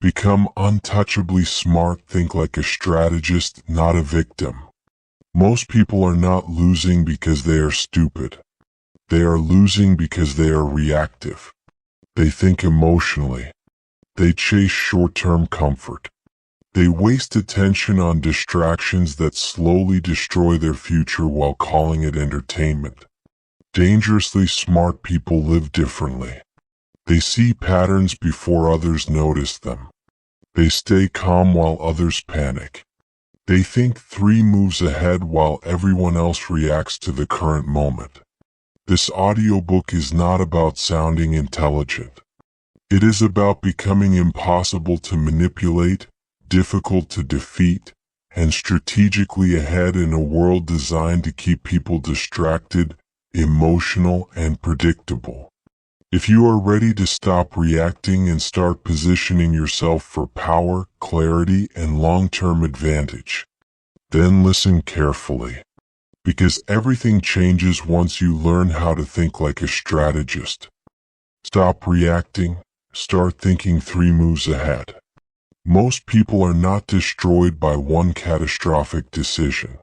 Become untouchably smart. Think like a strategist, not a victim. Most people are not losing because they are stupid. They are losing because they are reactive. They think emotionally. They chase short-term comfort. They waste attention on distractions that slowly destroy their future while calling it entertainment. Dangerously smart people live differently. They see patterns before others notice them. They stay calm while others panic. They think 3 moves ahead while everyone else reacts to the current moment. This audiobook is not about sounding intelligent. It is about becoming impossible to manipulate, difficult to defeat, and strategically ahead in a world designed to keep people distracted, emotional, and predictable. If you are ready to stop reacting and start positioning yourself for power, clarity, and long-term advantage, then listen carefully. Because everything changes once you learn how to think like a strategist. Stop reacting, start thinking 3 moves ahead. Most people are not destroyed by one catastrophic decision.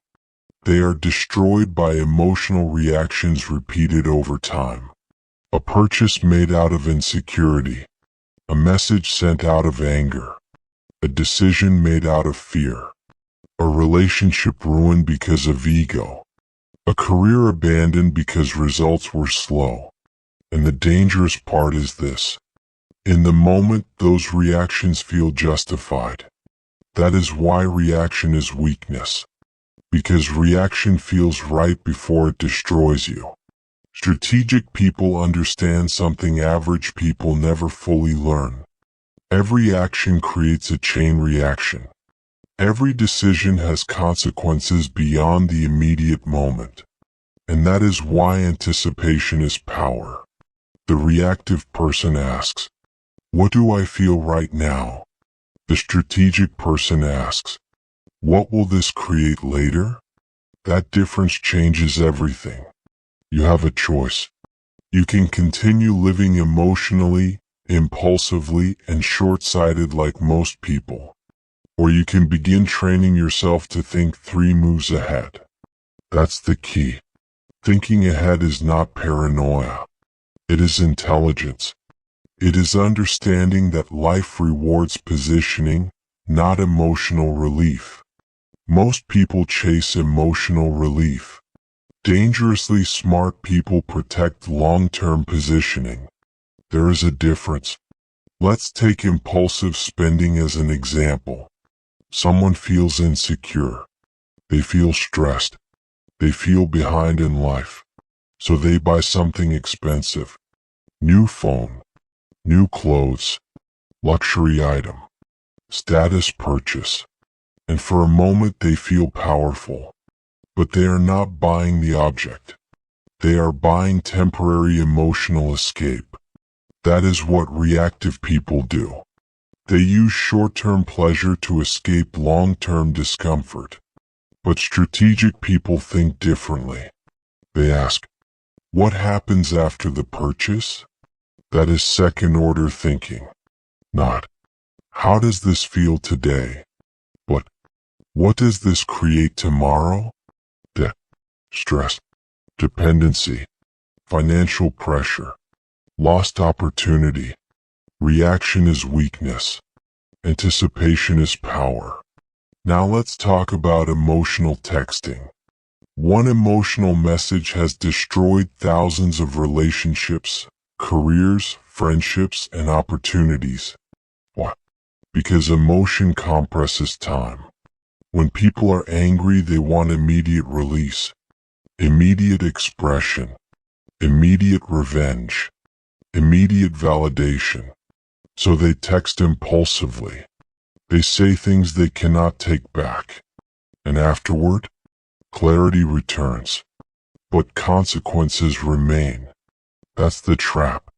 They are destroyed by emotional reactions repeated over time. A purchase made out of insecurity. A message sent out of anger. A decision made out of fear. A relationship ruined because of ego. A career abandoned because results were slow. And the dangerous part is this. In the moment, those reactions feel justified. That is why reaction is weakness. Because reaction feels right before it destroys you. Strategic people understand something average people never fully learn. Every action creates a chain reaction. Every decision has consequences beyond the immediate moment. And that is why anticipation is power. The reactive person asks, "What do I feel right now?" The strategic person asks, "What will this create later?" That difference changes everything. You have a choice. You can continue living emotionally, impulsively, and short-sighted like most people. Or you can begin training yourself to think 3 moves ahead. That's the key. Thinking ahead is not paranoia. It is intelligence. It is understanding that life rewards positioning, not emotional relief. Most people chase emotional relief. Dangerously smart people protect long-term positioning. There is a difference. Let's take impulsive spending as an example. Someone feels insecure. They feel stressed. They feel behind in life. So they buy something expensive. New phone. New clothes. Luxury item. Status purchase. And for a moment they feel powerful. But they are not buying the object. They are buying temporary emotional escape. That is what reactive people do. They use short-term pleasure to escape long-term discomfort. But strategic people think differently. They ask, "What happens after the purchase?" That is second-order thinking. Not, "How does this feel today?" but, "What does this create tomorrow?" Debt, stress, dependency, financial pressure, lost opportunity. Reaction is weakness. Anticipation is power. Now let's talk about emotional texting. One emotional message has destroyed thousands of relationships, careers, friendships, and opportunities. Why? Because emotion compresses time. When people are angry, they want immediate release, immediate expression, immediate revenge, immediate validation. So they text impulsively. They say things they cannot take back. And afterward, clarity returns. But consequences remain. That's the trap.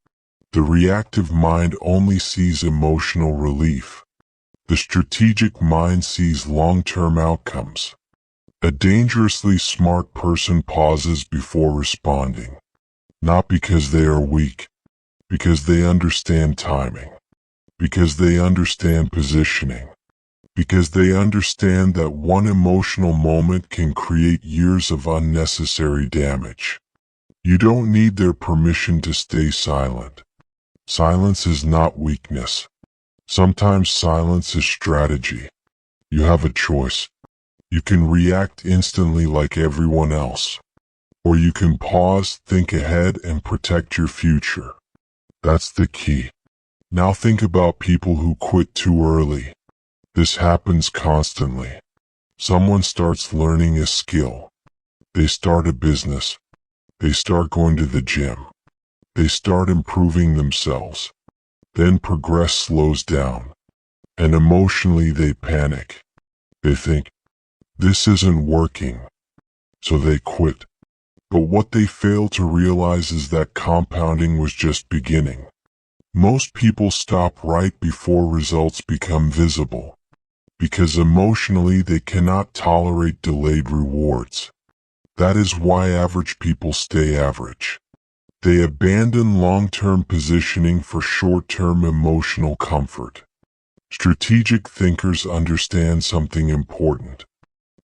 The reactive mind only sees emotional relief. The strategic mind sees long-term outcomes. A dangerously smart person pauses before responding. Not because they are weak, because they understand timing. Because they understand positioning. Because they understand that one emotional moment can create years of unnecessary damage. You don't need their permission to stay silent. Silence is not weakness. Sometimes silence is strategy. You have a choice. You can react instantly like everyone else. Or you can pause, think ahead, and protect your future. That's the key. Now think about people who quit too early. This happens constantly. Someone starts learning a skill. They start a business. They start going to the gym. They start improving themselves. Then progress slows down. And emotionally they panic. They think, this isn't working. So they quit. But what they fail to realize is that compounding was just beginning. Most people stop right before results become visible. Because emotionally they cannot tolerate delayed rewards. That is why average people stay average. They abandon long-term positioning for short-term emotional comfort. Strategic thinkers understand something important.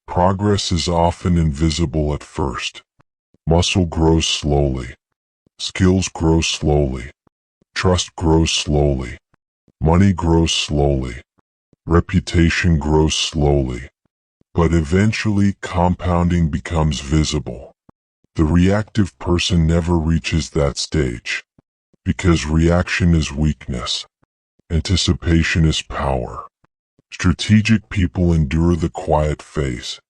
Progress is often invisible at first. Muscle grows slowly. Skills grow slowly. Trust grows slowly. Money grows slowly. Reputation grows slowly. But eventually compounding becomes visible. The reactive person never reaches that stage. Because reaction is weakness. Anticipation is power. Strategic people endure the quiet phase.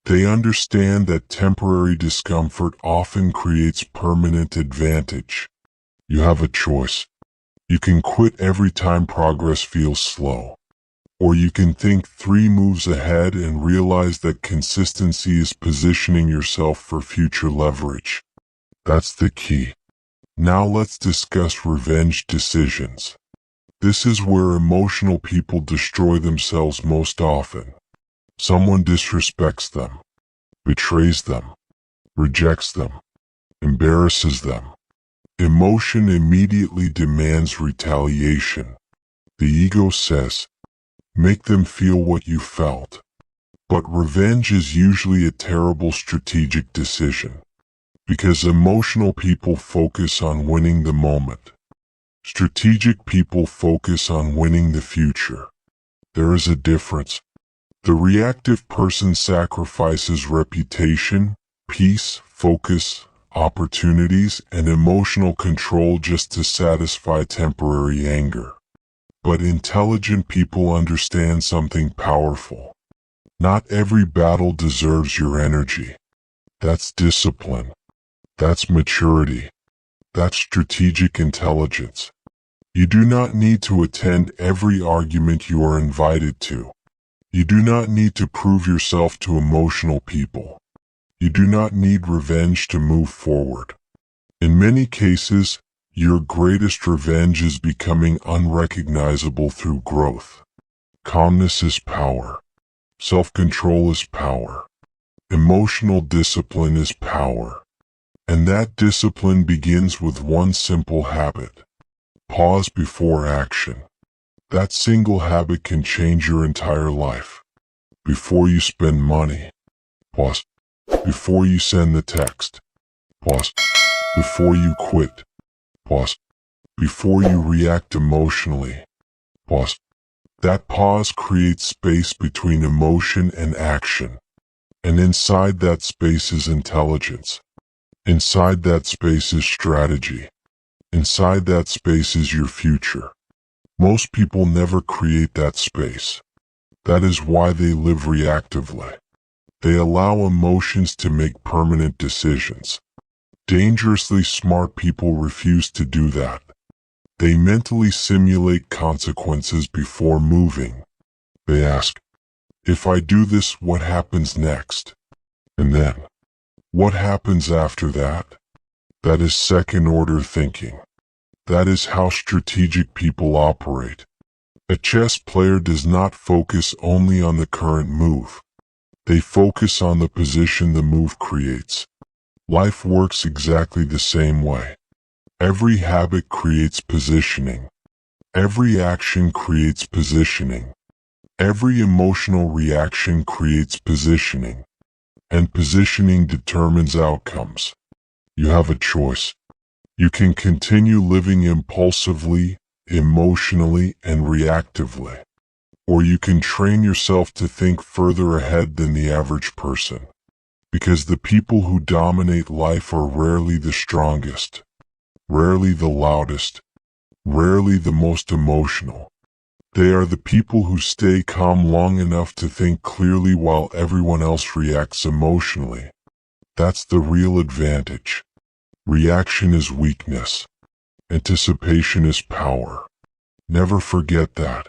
They understand that temporary discomfort often creates permanent advantage. You have a choice. You can quit every time progress feels slow. Or you can think 3 moves ahead and realize that consistency is positioning yourself for future leverage. That's the key. Now let's discuss revenge decisions. This is where emotional people destroy themselves most often. Someone disrespects them, betrays them, rejects them, embarrasses them. Emotion immediately demands retaliation. The ego says, make them feel what you felt. But revenge is usually a terrible strategic decision. Because emotional people focus on winning the moment. Strategic people focus on winning the future. There is a difference. The reactive person sacrifices reputation, peace, focus, opportunities, and emotional control just to satisfy temporary anger. But intelligent people understand something powerful. Not every battle deserves your energy. That's discipline. That's maturity. That's strategic intelligence. You do not need to attend every argument you are invited to. You do not need to prove yourself to emotional people. You do not need revenge to move forward. In many cases, your greatest revenge is becoming unrecognizable through growth. Calmness is power. Self-control is power. Emotional discipline is power. And that discipline begins with one simple habit. Pause before action. That single habit can change your entire life. Before you spend money, pause. Before you send the text, pause. Before you quit, pause. Before you react emotionally, pause. That pause creates space between emotion and action. And inside that space is intelligence. Inside that space is strategy. Inside that space is your future. Most people never create that space. That is why they live reactively. They allow emotions to make permanent decisions. Dangerously smart people refuse to do that. They mentally simulate consequences before moving. They ask, if I do this, what happens next? And then, what happens after that? That is second-order thinking. That is how strategic people operate. A chess player does not focus only on the current move. They focus on the position the move creates. Life works exactly the same way. Every habit creates positioning. Every action creates positioning. Every emotional reaction creates positioning. And positioning determines outcomes. You have a choice. You can continue living impulsively, emotionally, and reactively. Or you can train yourself to think further ahead than the average person. Because the people who dominate life are rarely the strongest, rarely the loudest, rarely the most emotional. They are the people who stay calm long enough to think clearly while everyone else reacts emotionally. That's the real advantage. Reaction is weakness. Anticipation is power. Never forget that.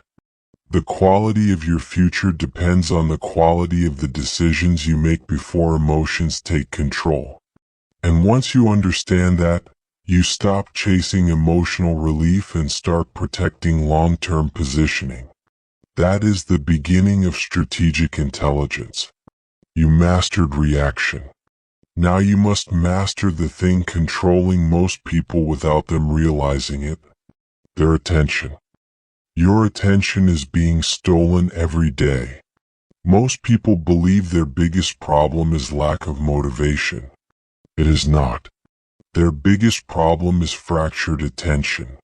The quality of your future depends on the quality of the decisions you make before emotions take control. And once you understand that, you stop chasing emotional relief and start protecting long-term positioning. That is the beginning of strategic intelligence. You mastered reaction. Now you must master the thing controlling most people without them realizing it: their attention. Your attention is being stolen every day. Most people believe their biggest problem is lack of motivation. It is not. Their biggest problem is fractured attention.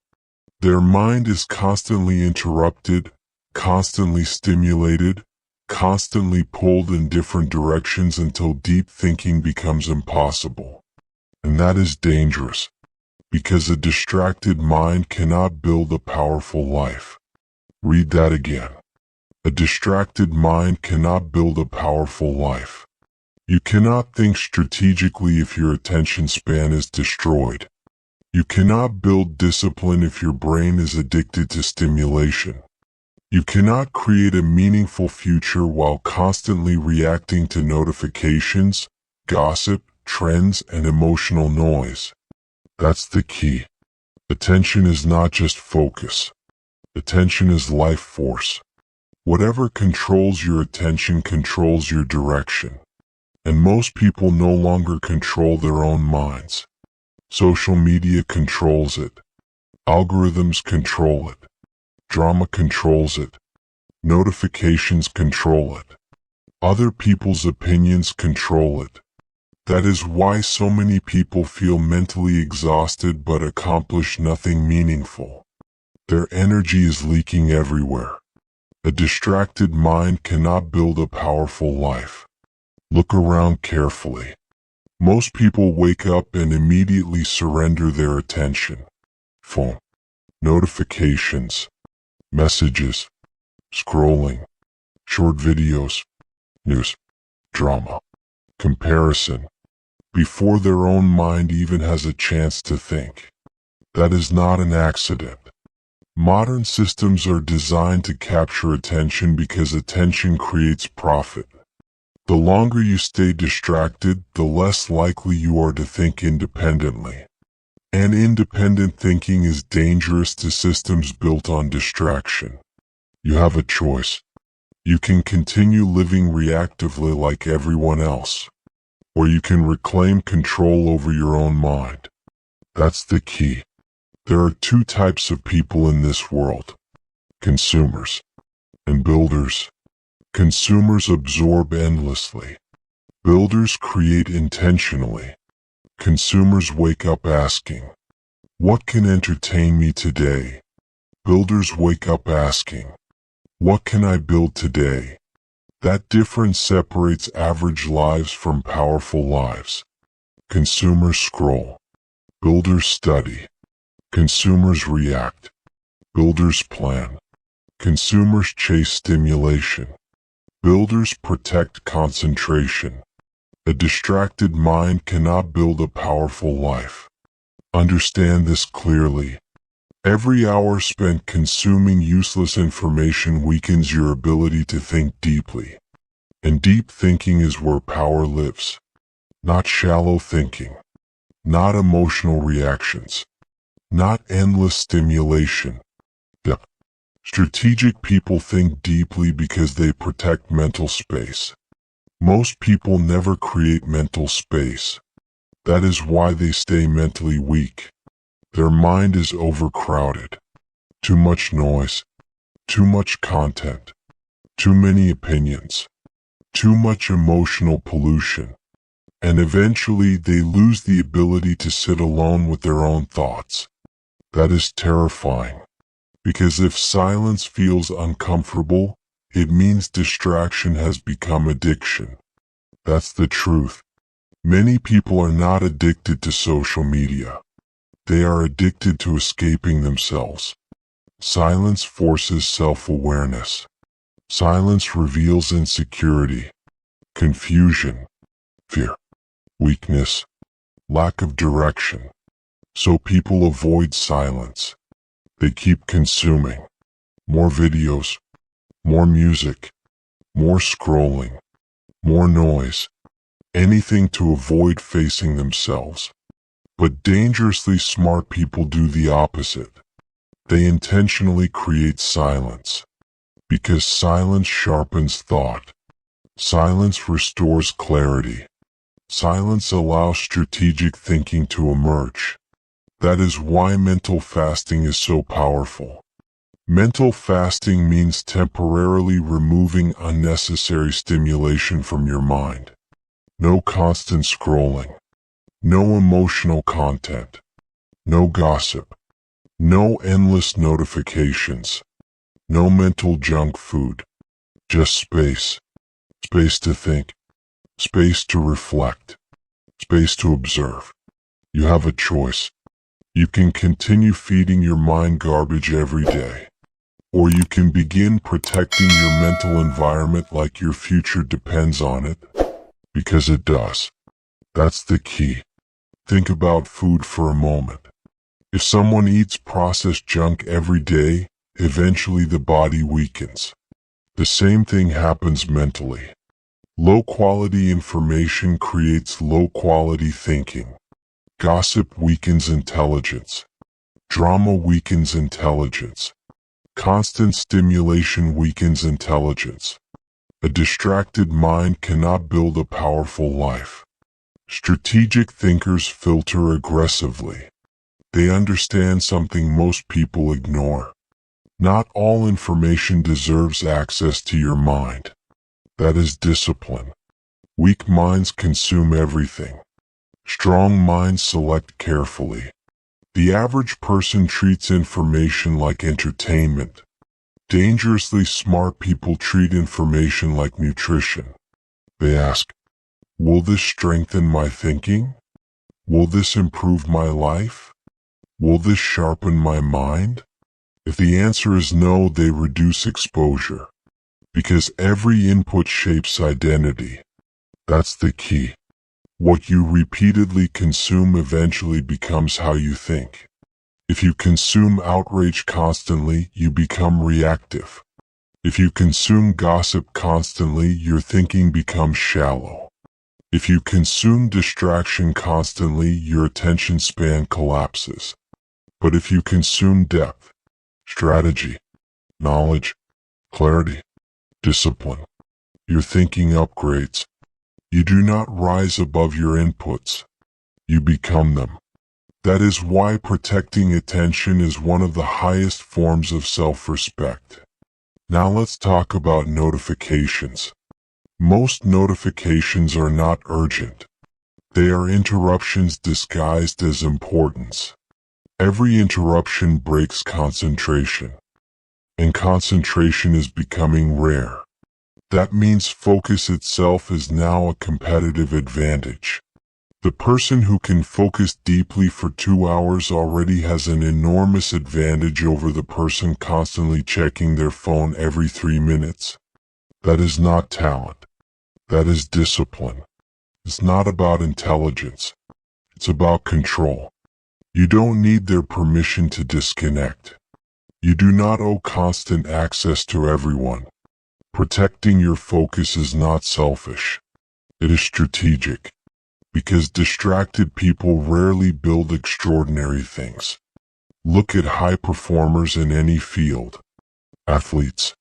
Their mind is constantly interrupted, constantly stimulated, constantly pulled in different directions until deep thinking becomes impossible. And that is dangerous, because a distracted mind cannot build a powerful life. Read that again. A distracted mind cannot build a powerful life. You cannot think strategically if your attention span is destroyed. You cannot build discipline if your brain is addicted to stimulation. You cannot create a meaningful future while constantly reacting to notifications, gossip, trends, and emotional noise. That's the key. Attention is not just focus. Attention is life force. Whatever controls your attention controls your direction. And most people no longer control their own minds. Social media controls it. Algorithms control it. Drama controls it. Notifications control it. Other people's opinions control it. That is why so many people feel mentally exhausted but accomplish nothing meaningful. Their energy is leaking everywhere. A distracted mind cannot build a powerful life. Look around carefully. Most people wake up and immediately surrender their attention. Phone, notifications, messages, scrolling, short videos, news, drama, comparison, before their own mind even has a chance to think. That is not an accident. Modern systems are designed to capture attention because attention creates profit. The longer you stay distracted, the less likely you are to think independently. And independent thinking is dangerous to systems built on distraction. You have a choice. You can continue living reactively like everyone else, or you can reclaim control over your own mind. That's the key. There are two types of people in this world: consumers and builders. Consumers absorb endlessly. Builders create intentionally. Consumers wake up asking, "What can entertain me today?" Builders wake up asking, "What can I build today?" That difference separates average lives from powerful lives. Consumers scroll. Builders study. Consumers react. Builders plan. Consumers chase stimulation. Builders protect concentration. A distracted mind cannot build a powerful life. Understand this clearly. Every hour spent consuming useless information weakens your ability to think deeply. And deep thinking is where power lives. Not shallow thinking. Not emotional reactions. Not endless stimulation. Depth. Strategic people think deeply because they protect mental space. Most people never create mental space. That is why they stay mentally weak. Their mind is overcrowded. too much noise, too much content, too many opinions, too much emotional pollution, and eventually they lose the ability to sit alone with their own thoughts. That is terrifying, because if silence feels uncomfortable, it means distraction has become addiction. That's the truth. Many people are not addicted to social media. They are addicted to escaping themselves. Silence forces self-awareness. Silence reveals insecurity, confusion, fear, weakness, lack of direction. So people avoid silence. They keep consuming more videos, more music, more scrolling, more noise, anything to avoid facing themselves. But dangerously smart people do the opposite. They intentionally create silence. Because silence sharpens thought. Silence restores clarity. Silence allows strategic thinking to emerge. That is why mental fasting is so powerful. Mental fasting means temporarily removing unnecessary stimulation from your mind. No constant scrolling. No emotional content. No gossip. No endless notifications. No mental junk food. Just space. Space to think. Space to reflect. Space to observe. You have a choice. You can continue feeding your mind garbage every day. Or you can begin protecting your mental environment like your future depends on it. Because it does. That's the key. Think about food for a moment. If someone eats processed junk every day, eventually the body weakens. The same thing happens mentally. Low-quality information creates low-quality thinking. Gossip weakens intelligence. Drama weakens intelligence. Constant stimulation weakens intelligence. A distracted mind cannot build a powerful life. Strategic thinkers filter aggressively. They understand something most people ignore. Not all information deserves access to your mind. That is discipline. Weak minds consume everything. Strong minds select carefully. The average person treats information like entertainment. Dangerously smart people treat information like nutrition. They ask, will this strengthen my thinking? Will this improve my life? Will this sharpen my mind? If the answer is no, they reduce exposure. Because every input shapes identity. That's the key. What you repeatedly consume eventually becomes how you think. If you consume outrage constantly, you become reactive. If you consume gossip constantly, your thinking becomes shallow. If you consume distraction constantly, your attention span collapses. But if you consume depth, strategy, knowledge, clarity, discipline, your thinking upgrades. You do not rise above your inputs. You become them. That is why protecting attention is one of the highest forms of self-respect. Now let's talk about notifications. Most notifications are not urgent. They are interruptions disguised as importance. Every interruption breaks concentration. And concentration is becoming rare. That means focus itself is now a competitive advantage. The person who can focus deeply for 2 hours already has an enormous advantage over the person constantly checking their phone every 3 minutes. That is not talent. That is discipline. It's not about intelligence. It's about control. You don't need their permission to disconnect. You do not owe constant access to everyone. Protecting your focus is not selfish. It is strategic. Because distracted people rarely build extraordinary things. Look at high performers in any field. Athletes,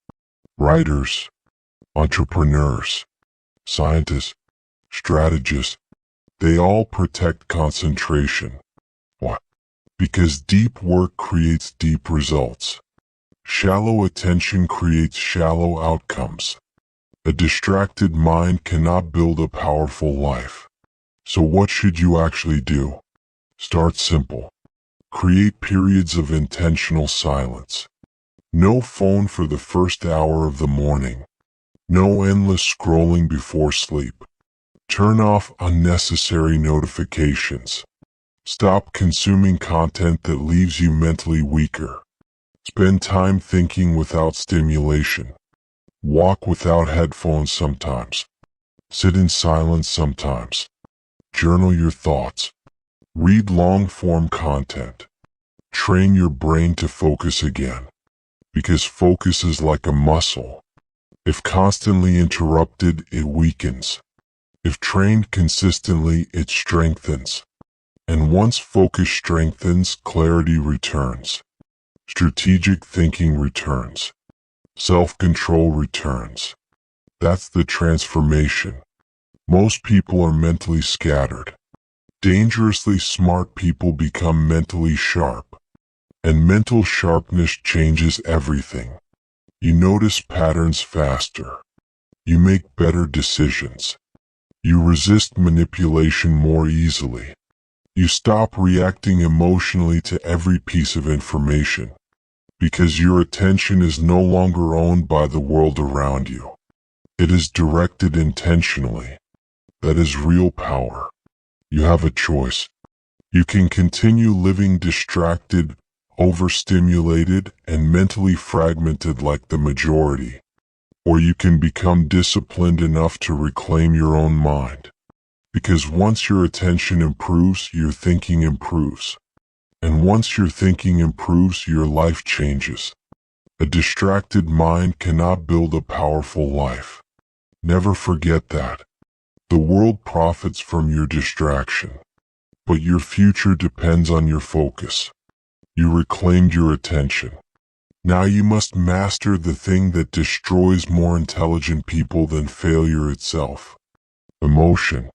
writers, entrepreneurs, scientists, strategists. They all protect concentration. Why? Because deep work creates deep results. Shallow attention creates shallow outcomes. A distracted mind cannot build a powerful life. So what should you actually do? Start simple. Create periods of intentional silence. No phone for the first hour of the morning. No endless scrolling before sleep. Turn off unnecessary notifications. Stop consuming content that leaves you mentally weaker. Spend time thinking without stimulation. Walk without headphones sometimes. Sit in silence sometimes. Journal your thoughts. Read long-form content. Train your brain to focus again. Because focus is like a muscle. If constantly interrupted, it weakens. If trained consistently, it strengthens. And once focus strengthens, clarity returns. Strategic thinking returns. Self-control returns. That's the transformation. Most people are mentally scattered. Dangerously smart people become mentally sharp. And mental sharpness changes everything. You notice patterns faster. You make better decisions. You resist manipulation more easily. You stop reacting emotionally to every piece of information. Because your attention is no longer owned by the world around you. It is directed intentionally. That is real power. You have a choice. You can continue living distracted, overstimulated, and mentally fragmented like the majority. Or you can become disciplined enough to reclaim your own mind. Because once your attention improves, your thinking improves. And once your thinking improves, your life changes. A distracted mind cannot build a powerful life. Never forget that. The world profits from your distraction. But your future depends on your focus. You reclaimed your attention. Now you must master the thing that destroys more intelligent people than failure itself. Emotion.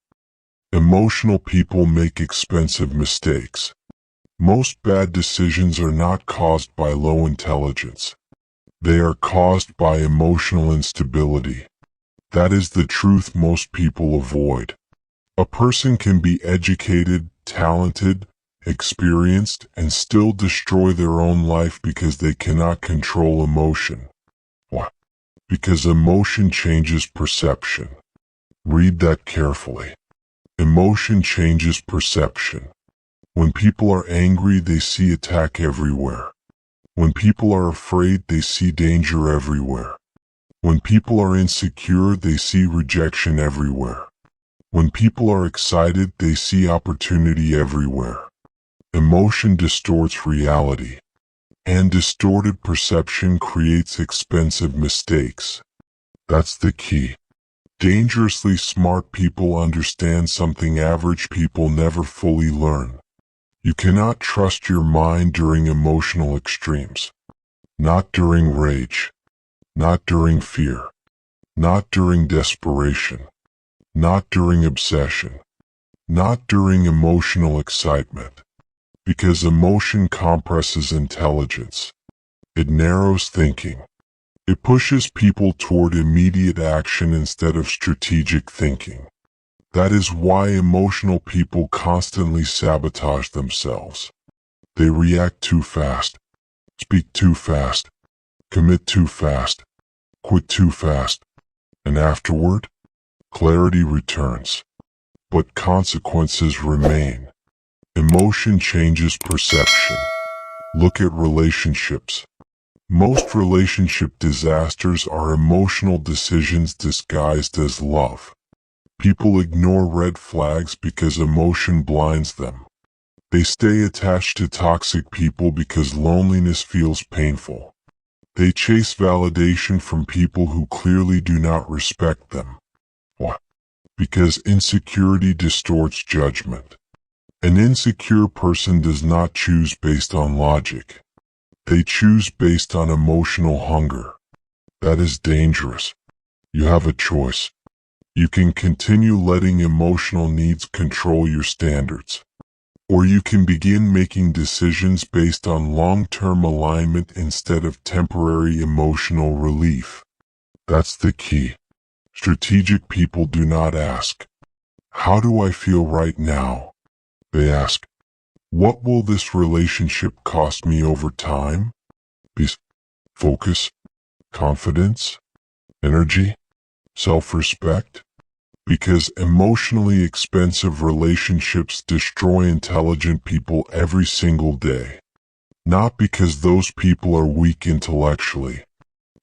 Emotional people make expensive mistakes. Most bad decisions are not caused by low intelligence. They are caused by emotional instability. That is the truth most people avoid. A person can be educated, talented, experienced, and still destroy their own life because they cannot control emotion. Why? Because emotion changes perception. Read that carefully. Emotion changes perception. When people are angry, they see attack everywhere. When people are afraid, they see danger everywhere. When people are insecure, they see rejection everywhere. When people are excited, they see opportunity everywhere. Emotion distorts reality. And distorted perception creates expensive mistakes. That's the key. Dangerously smart people understand something average people never fully learn. You cannot trust your mind during emotional extremes. Not during rage. Not during fear. Not during desperation. Not during obsession. Not during emotional excitement. Because emotion compresses intelligence. It narrows thinking. It pushes people toward immediate action instead of strategic thinking. That is why emotional people constantly sabotage themselves. They react too fast, speak too fast, commit too fast, quit too fast, and afterward, clarity returns. But consequences remain. Emotion changes perception. Look at relationships. Most relationship disasters are emotional decisions disguised as love. People ignore red flags because emotion blinds them. They stay attached to toxic people because loneliness feels painful. They chase validation from people who clearly do not respect them. Why? Because insecurity distorts judgment. An insecure person does not choose based on logic. They choose based on emotional hunger. That is dangerous. You have a choice. You can continue letting emotional needs control your standards. Or you can begin making decisions based on long-term alignment instead of temporary emotional relief. That's the key. Strategic people do not ask, "How do I feel right now?" They ask, "What will this relationship cost me over time?" Peace, focus, confidence, energy, self-respect. Because emotionally expensive relationships destroy intelligent people every single day. Not because those people are weak intellectually,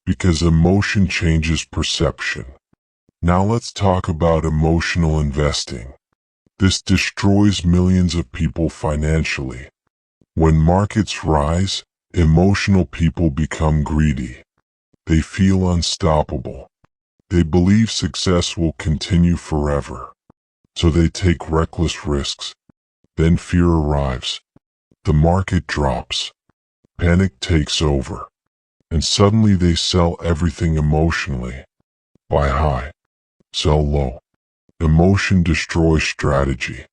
because emotion changes perception. Now let's talk about emotional investing. This destroys millions of people financially. When markets rise, emotional people become greedy. They feel unstoppable. They believe success will continue forever. So they take reckless risks. Then fear arrives. The market drops. Panic takes over. And suddenly they sell everything emotionally. Buy high. Sell low. Emotion destroys strategy.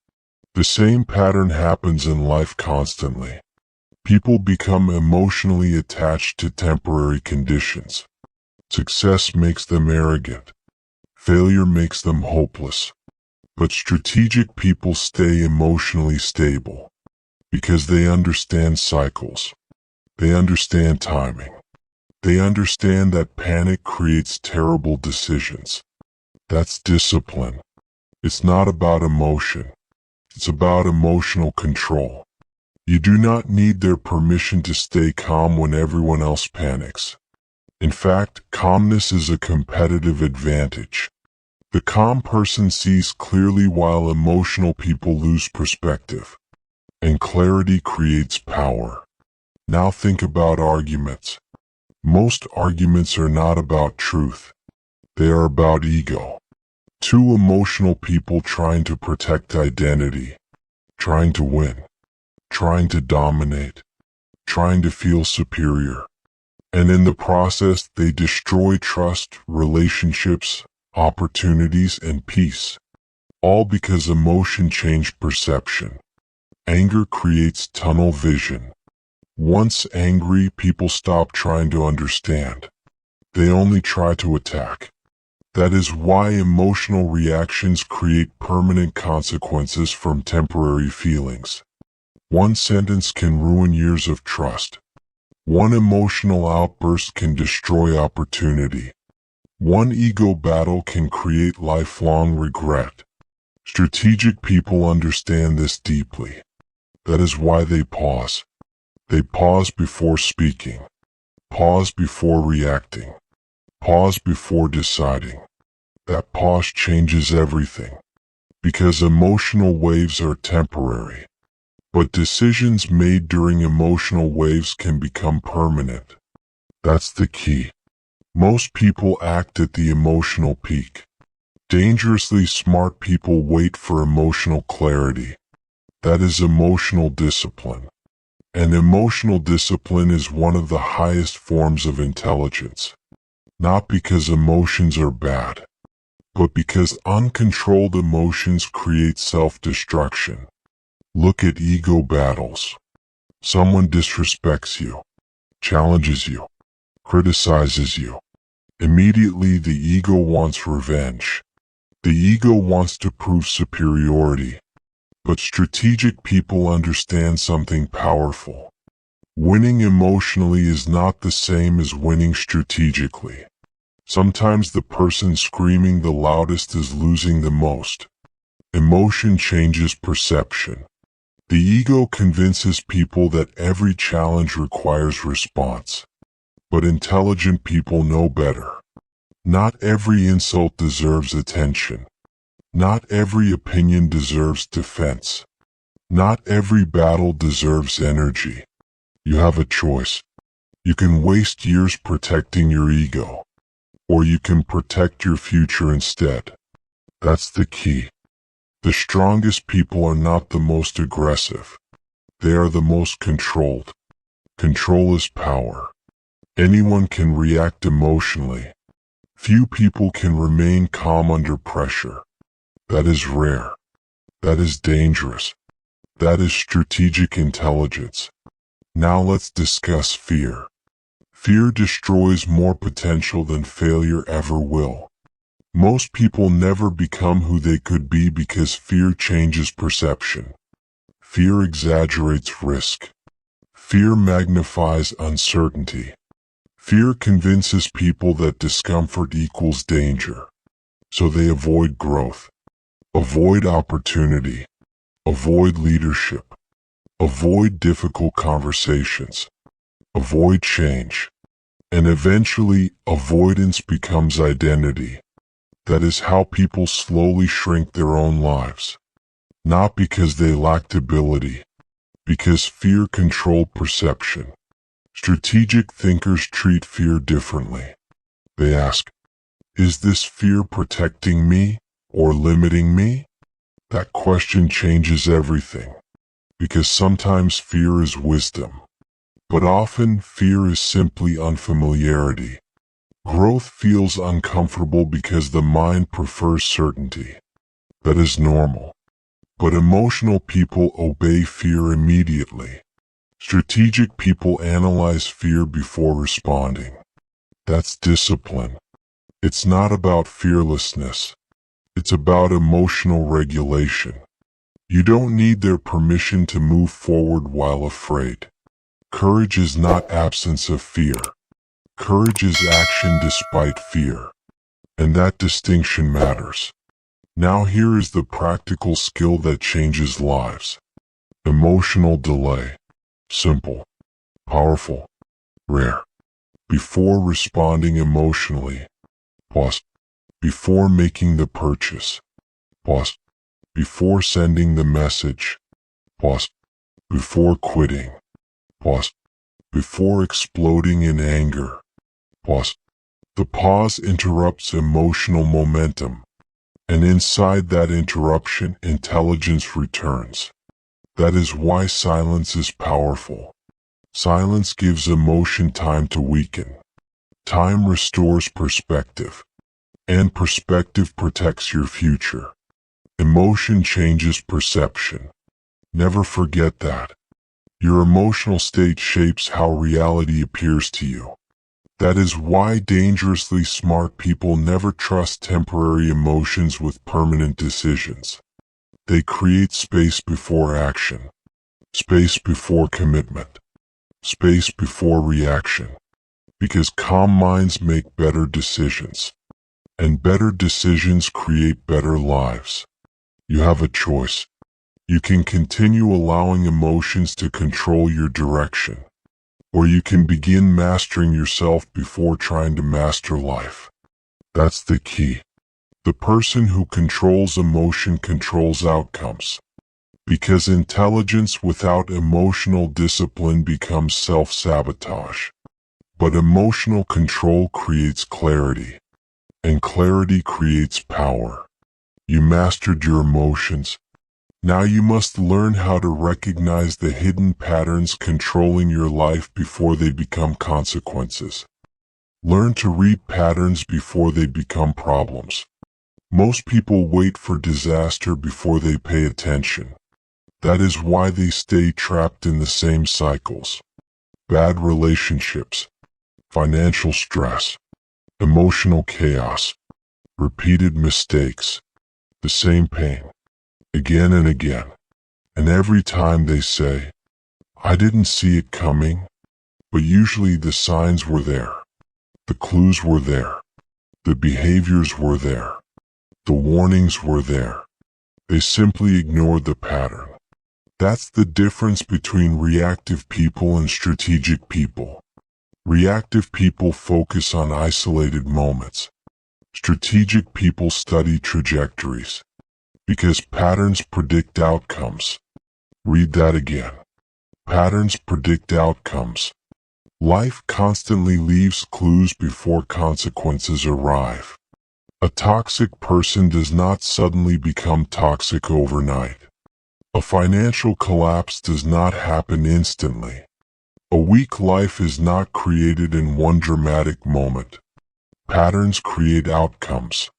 The same pattern happens in life constantly. People become emotionally attached to temporary conditions. Success makes them arrogant. Failure makes them hopeless. But strategic people stay emotionally stable because they understand cycles. They understand timing. They understand that panic creates terrible decisions. That's discipline. It's not about emotion. It's about emotional control. You do not need their permission to stay calm when everyone else panics. In fact, calmness is a competitive advantage. The calm person sees clearly while emotional people lose perspective. And clarity creates power. Now think about arguments. Most arguments are not about truth. They are about ego. Two emotional people trying to protect identity, trying to win, trying to dominate, trying to feel superior. And in the process, they destroy trust, relationships, opportunities, and peace. All because emotion changed perception. Anger creates tunnel vision. Once angry, people stop trying to understand. They only try to attack. That is why emotional reactions create permanent consequences from temporary feelings. One sentence can ruin years of trust. One emotional outburst can destroy opportunity. One ego battle can create lifelong regret. Strategic people understand this deeply. That is why they pause. They pause before speaking. Pause before reacting. Pause before deciding. That pause changes everything. Because emotional waves are temporary. But decisions made during emotional waves can become permanent. That's the key. Most people act at the emotional peak. Dangerously smart people wait for emotional clarity. That is emotional discipline. And emotional discipline is one of the highest forms of intelligence. Not because emotions are bad, but because uncontrolled emotions create self-destruction. Look at ego battles. Someone disrespects you, challenges you, criticizes you. Immediately the ego wants revenge. The ego wants to prove superiority. But strategic people understand something powerful. Winning emotionally is not the same as winning strategically. Sometimes the person screaming the loudest is losing the most. Emotion changes perception. The ego convinces people that every challenge requires response. But intelligent people know better. Not every insult deserves attention. Not every opinion deserves defense. Not every battle deserves energy. You have a choice. You can waste years protecting your ego. Or you can protect your future instead. That's the key. The strongest people are not the most aggressive. They are the most controlled. Control is power. Anyone can react emotionally. Few people can remain calm under pressure. That is rare. That is dangerous. That is strategic intelligence. Now let's discuss fear. Fear destroys more potential than failure ever will. Most people never become who they could be because fear changes perception. Fear exaggerates risk. Fear magnifies uncertainty. Fear convinces people that discomfort equals danger. So they avoid growth, avoid opportunity, avoid leadership, avoid difficult conversations, avoid change, and eventually avoidance becomes identity. That is how people slowly shrink their own lives. Not because they lacked ability, because fear controlled perception. Strategic thinkers treat fear differently. They ask, is this fear protecting me or limiting me? That question changes everything, because sometimes fear is wisdom, but often fear is simply unfamiliarity. Growth feels uncomfortable because the mind prefers certainty. That is normal. But emotional people obey fear immediately. Strategic people analyze fear before responding. That's discipline. It's not about fearlessness. It's about emotional regulation. You don't need their permission to move forward while afraid. Courage is not absence of fear. Courage is action despite fear. And that distinction matters. Now here is the practical skill that changes lives. Emotional delay. Simple, powerful, rare. Before responding emotionally, pause. Before making the purchase, pause. Before sending the message, pause. Before quitting, pause. Before exploding in anger, pause. The pause interrupts emotional momentum, and inside that interruption, intelligence returns. That is why silence is powerful. Silence gives emotion time to weaken. Time restores perspective, and perspective protects your future. Emotion changes perception. Never forget that. Your emotional state shapes how reality appears to you. That is why dangerously smart people never trust temporary emotions with permanent decisions. They create space before action, space before commitment, space before reaction. Because calm minds make better decisions, and better decisions create better lives. You have a choice. You can continue allowing emotions to control your direction, or you can begin mastering yourself before trying to master life. That's the key. The person who controls emotion controls outcomes. Because intelligence without emotional discipline becomes self-sabotage. But emotional control creates clarity, and clarity creates power. You mastered your emotions. Now you must learn how to recognize the hidden patterns controlling your life before they become consequences. Learn to read patterns before they become problems. Most people wait for disaster before they pay attention. That is why they stay trapped in the same cycles. Bad relationships, financial stress, emotional chaos, repeated mistakes, the same pain, again and again. And every time they say, I didn't see it coming, but usually the signs were there. The clues were there. The behaviors were there. The warnings were there. They simply ignored the pattern. That's the difference between reactive people and strategic people. Reactive people focus on isolated moments. Strategic people study trajectories. Because patterns predict outcomes. Read that again. Patterns predict outcomes. Life constantly leaves clues before consequences arrive. A toxic person does not suddenly become toxic overnight. A financial collapse does not happen instantly. A weak life is not created in one dramatic moment. Patterns create outcomes.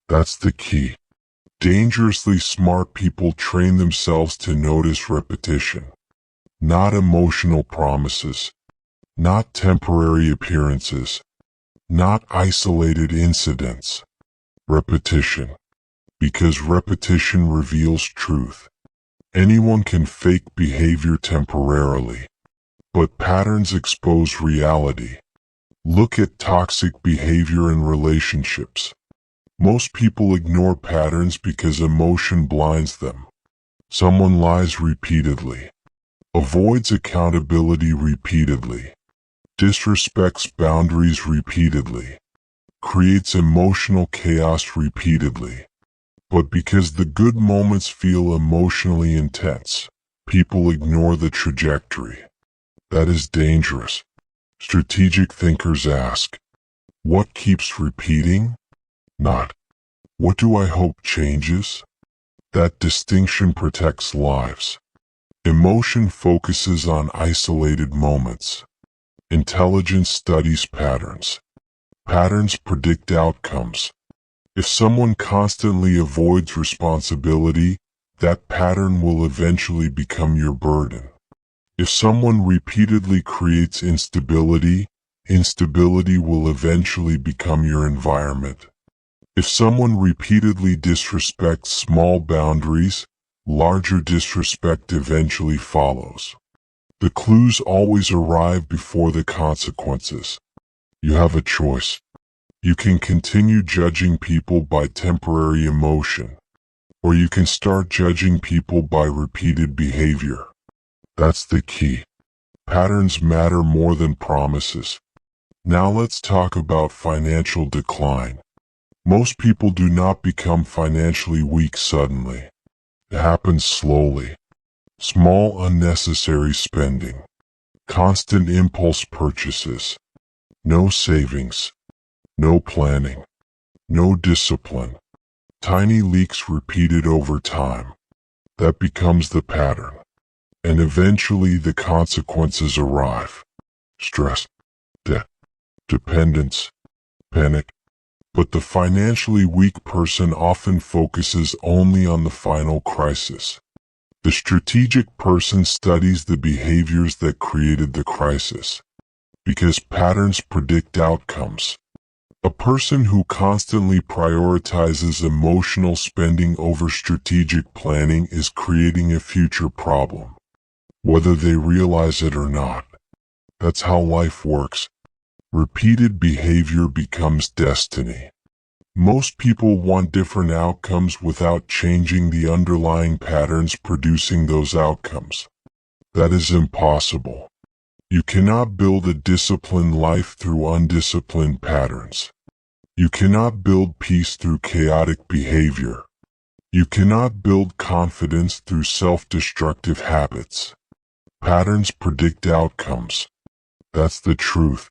That's the key. Dangerously smart people train themselves to notice repetition, not emotional promises, not temporary appearances, not isolated incidents. Repetition. Because repetition reveals truth. Anyone can fake behavior temporarily, but patterns expose reality. Look at toxic behavior in relationships. Most people ignore patterns because emotion blinds them. Someone lies repeatedly, avoids accountability repeatedly, disrespects boundaries repeatedly, creates emotional chaos repeatedly. But because the good moments feel emotionally intense, people ignore the trajectory. That is dangerous. Strategic thinkers ask, what keeps repeating? Not, what do I hope changes? That distinction protects lives. Emotion focuses on isolated moments. Intelligence studies patterns. Patterns predict outcomes. If someone constantly avoids responsibility, that pattern will eventually become your burden. If someone repeatedly creates instability, instability will eventually become your environment. If someone repeatedly disrespects small boundaries, larger disrespect eventually follows. The clues always arrive before the consequences. You have a choice. You can continue judging people by temporary emotion, or you can start judging people by repeated behavior. That's the key. Patterns matter more than promises. Now let's talk about financial decline. Most people do not become financially weak suddenly. It happens slowly. Small unnecessary spending. Constant impulse purchases. No savings. No planning. No discipline. Tiny leaks repeated over time. That becomes the pattern. And eventually the consequences arrive. Stress, debt, dependence, panic. But the financially weak person often focuses only on the final crisis. The strategic person studies the behaviors that created the crisis. Because patterns predict outcomes. A person who constantly prioritizes emotional spending over strategic planning is creating a future problem, whether they realize it or not. That's how life works. Repeated behavior becomes destiny. Most people want different outcomes without changing the underlying patterns producing those outcomes. That is impossible. You cannot build a disciplined life through undisciplined patterns. You cannot build peace through chaotic behavior. You cannot build confidence through self-destructive habits. Patterns predict outcomes. That's the truth.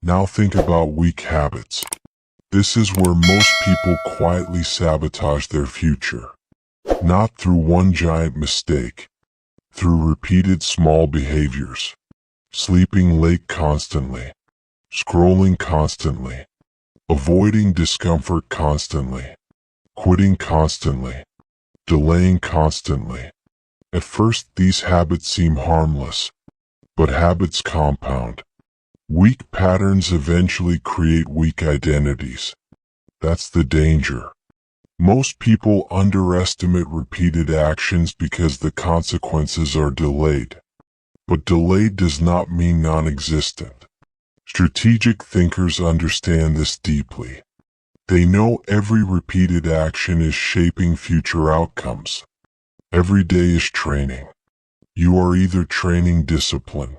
Now think about weak habits. This is where most people quietly sabotage their future. Not through one giant mistake. Through repeated small behaviors. Sleeping late constantly. Scrolling constantly. Avoiding discomfort constantly. Quitting constantly. Delaying constantly. At first these habits seem harmless. But habits compound. Weak patterns eventually create weak identities. That's the danger. Most people underestimate repeated actions because the consequences are delayed. But delayed does not mean non-existent. Strategic thinkers understand this deeply. They know every repeated action is shaping future outcomes. Every day is training. You are either training discipline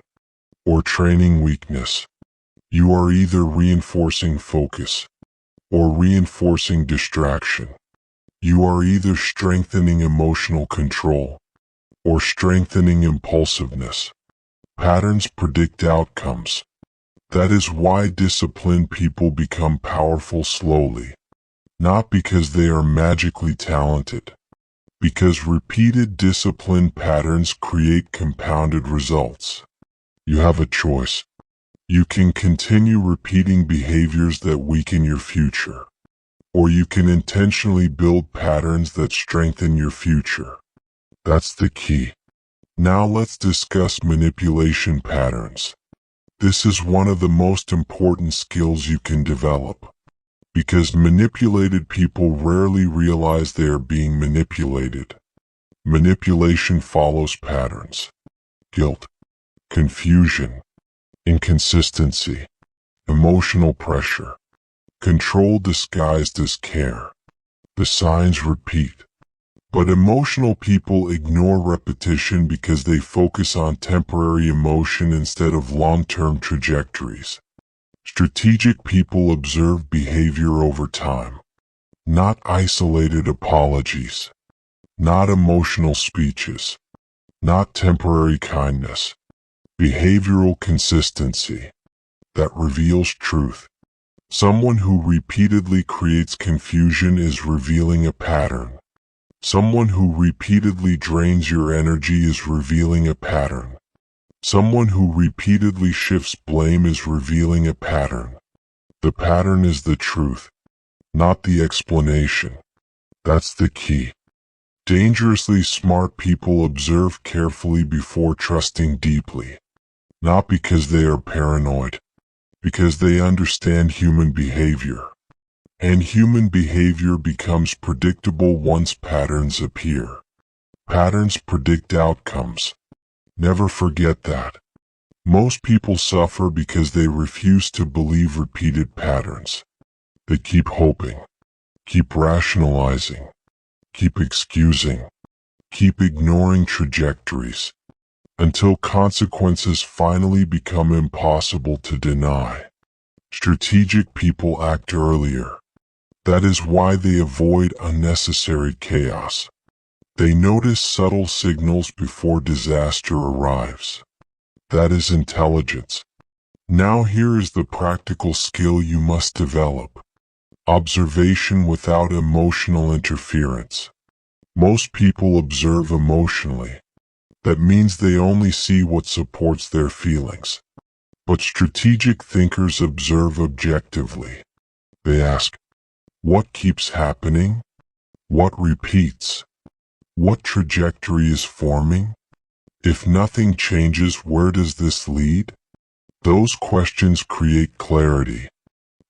or training weakness. You are either reinforcing focus or reinforcing distraction. You are either strengthening emotional control or strengthening impulsiveness. Patterns predict outcomes. That is why disciplined people become powerful slowly. Not because they are magically talented. Because repeated disciplined patterns create compounded results. You have a choice. You can continue repeating behaviors that weaken your future, or you can intentionally build patterns that strengthen your future. That's the key. Now let's discuss manipulation patterns. This is one of the most important skills you can develop, because manipulated people rarely realize they are being manipulated. Manipulation follows patterns: guilt, confusion, inconsistency, emotional pressure, control disguised as care. The signs repeat. But emotional people ignore repetition because they focus on temporary emotion instead of long-term trajectories. Strategic people observe behavior over time, not isolated apologies, not emotional speeches, not temporary kindness. Behavioral consistency that reveals truth. Someone who repeatedly creates confusion is revealing a pattern. Someone who repeatedly drains your energy is revealing a pattern. Someone who repeatedly shifts blame is revealing a pattern. The pattern is the truth, not the explanation. That's the key. Dangerously smart people observe carefully before trusting deeply. Not because they are paranoid, because they understand human behavior. And human behavior becomes predictable once patterns appear. Patterns predict outcomes. Never forget that. Most people suffer because they refuse to believe repeated patterns. They keep hoping, keep rationalizing, keep excusing, keep ignoring trajectories, until consequences finally become impossible to deny. Strategic people act earlier. That is why they avoid unnecessary chaos. They notice subtle signals before disaster arrives. That is intelligence. Now here is the practical skill you must develop. Observation without emotional interference. Most people observe emotionally. That means they only see what supports their feelings. But strategic thinkers observe objectively. They ask, what keeps happening? What repeats? What trajectory is forming? If nothing changes, where does this lead? Those questions create clarity,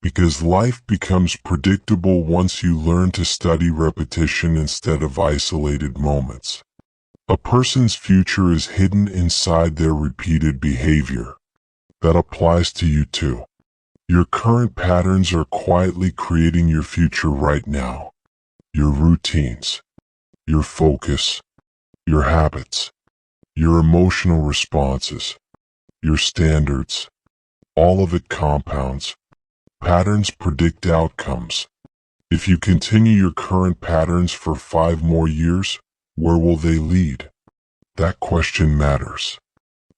because life becomes predictable once you learn to study repetition instead of isolated moments. A person's future is hidden inside their repeated behavior. That applies to you too. Your current patterns are quietly creating your future right now. Your routines, your focus, your habits, your emotional responses, your standards, all of it compounds. Patterns predict outcomes. If you continue your current patterns for 5 more years, where will they lead? That question matters.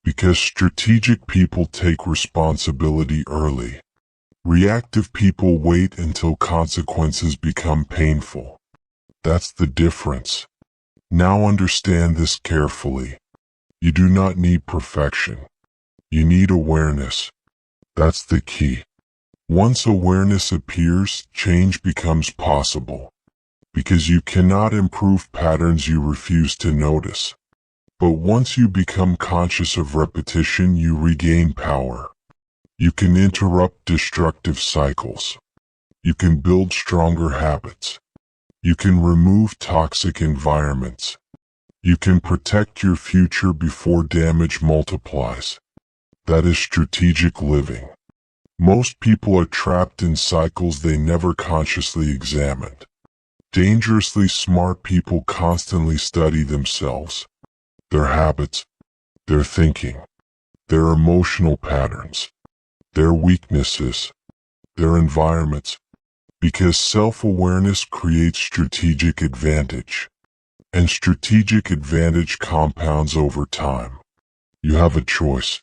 Because strategic people take responsibility early. Reactive people wait until consequences become painful. That's the difference. Now understand this carefully. You do not need perfection. You need awareness. That's the key. Once awareness appears, change becomes possible. Because you cannot improve patterns you refuse to notice. But once you become conscious of repetition, you regain power. You can interrupt destructive cycles. You can build stronger habits. You can remove toxic environments. You can protect your future before damage multiplies. That is strategic living. Most people are trapped in cycles they never consciously examined. Dangerously smart people constantly study themselves, their habits, their thinking, their emotional patterns, their weaknesses, their environments, because self-awareness creates strategic advantage, and strategic advantage compounds over time. You have a choice.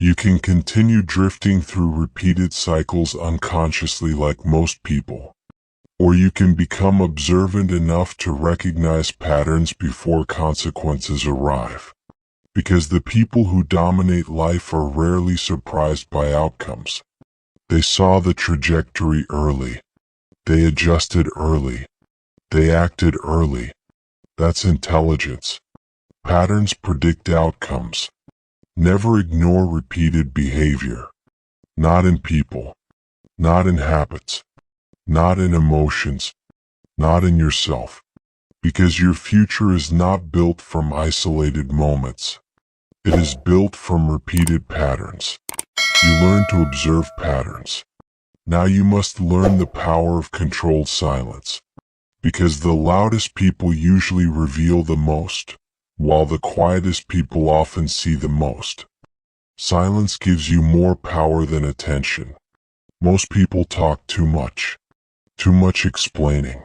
You can continue drifting through repeated cycles unconsciously like most people, or you can become observant enough to recognize patterns before consequences arrive. Because the people who dominate life are rarely surprised by outcomes. They saw the trajectory early. They adjusted early. They acted early. That's intelligence. Patterns predict outcomes. Never ignore repeated behavior. Not in people. Not in habits. Not in emotions. Not in yourself. Because your future is not built from isolated moments. It is built from repeated patterns. You learn to observe patterns. Now you must learn the power of controlled silence. Because the loudest people usually reveal the most, while the quietest people often see the most. Silence gives you more power than attention. Most people talk too much. Too much explaining.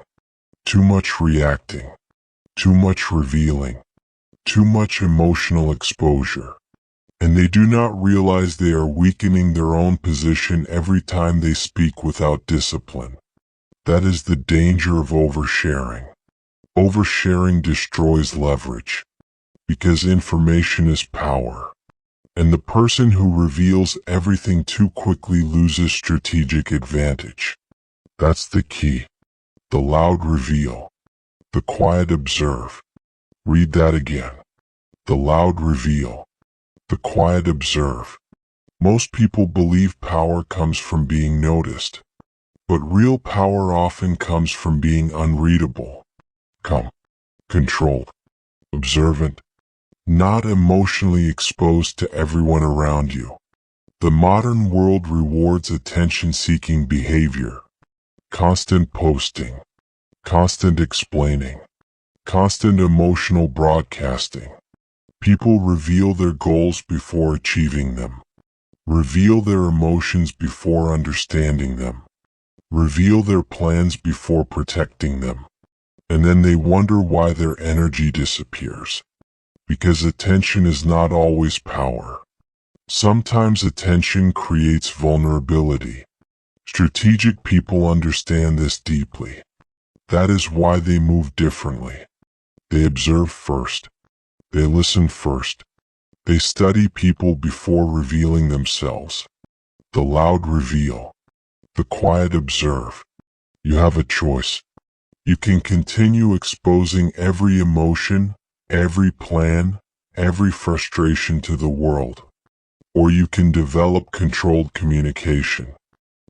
Too much reacting. Too much revealing. Too much emotional exposure. And they do not realize they are weakening their own position every time they speak without discipline. That is the danger of oversharing. Oversharing destroys leverage. Because information is power. And the person who reveals everything too quickly loses strategic advantage. That's the key. The loud reveal. The quiet observe. Read that again. The loud reveal. The quiet observe. Most people believe power comes from being noticed. But real power often comes from being unreadable. Controlled. Observant. Not emotionally exposed to everyone around you. The modern world rewards attention-seeking behavior. Constant posting. Constant explaining. Constant emotional broadcasting. People reveal their goals before achieving them. Reveal their emotions before understanding them. Reveal their plans before protecting them. And then they wonder why their energy disappears. Because attention is not always power. Sometimes attention creates vulnerability. Strategic people understand this deeply. That is why they move differently. They observe first. They listen first. They study people before revealing themselves. The loud reveal. The quiet observe. You have a choice. You can continue exposing every emotion, every plan, every frustration to the world. Or you can develop controlled communication.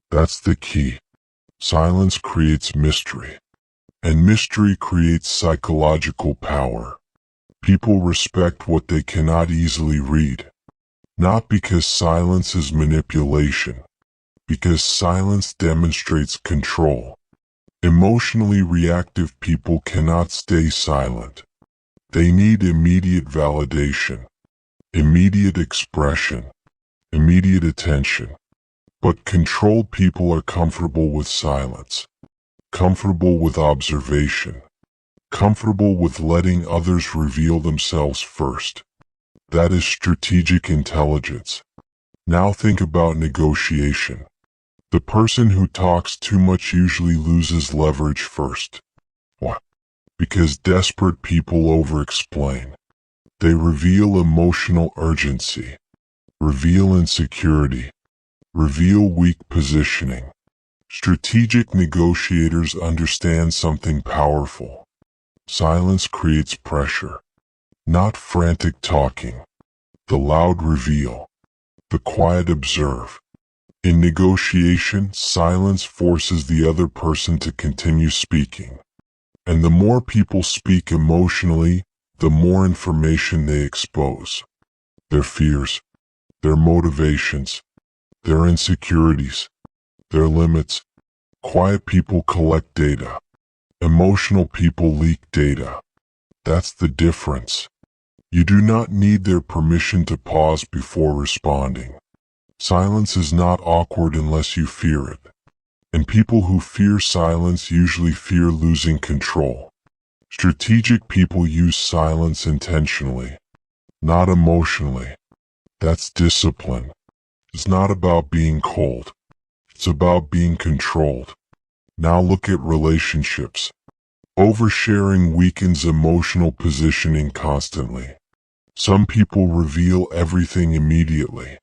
That's the key. Silence creates mystery. And mystery creates psychological power. People respect what they cannot easily read. Not because silence is manipulation. Because silence demonstrates control. Emotionally reactive people cannot stay silent. They need immediate validation, immediate expression, immediate attention. But controlled people are comfortable with silence, comfortable with observation, comfortable with letting others reveal themselves first. That is strategic intelligence. Now think about negotiation. The person who talks too much usually loses leverage first. Why? Because desperate people over-explain. They reveal emotional urgency, reveal insecurity, reveal weak positioning. Strategic negotiators understand something powerful. Silence creates pressure, not frantic talking. The loud reveal. The quiet observe. In negotiation, silence forces the other person to continue speaking. And the more people speak emotionally, the more information they expose. Their fears, their motivations, their insecurities, their limits. Quiet people collect data. Emotional people leak data. That's the difference. You do not need their permission to pause before responding. Silence is not awkward unless you fear it. And people who fear silence usually fear losing control. Strategic people use silence intentionally, not emotionally. That's discipline. It's not about being cold. It's about being controlled. Now look at relationships. Oversharing weakens emotional positioning constantly. Some people reveal everything immediately.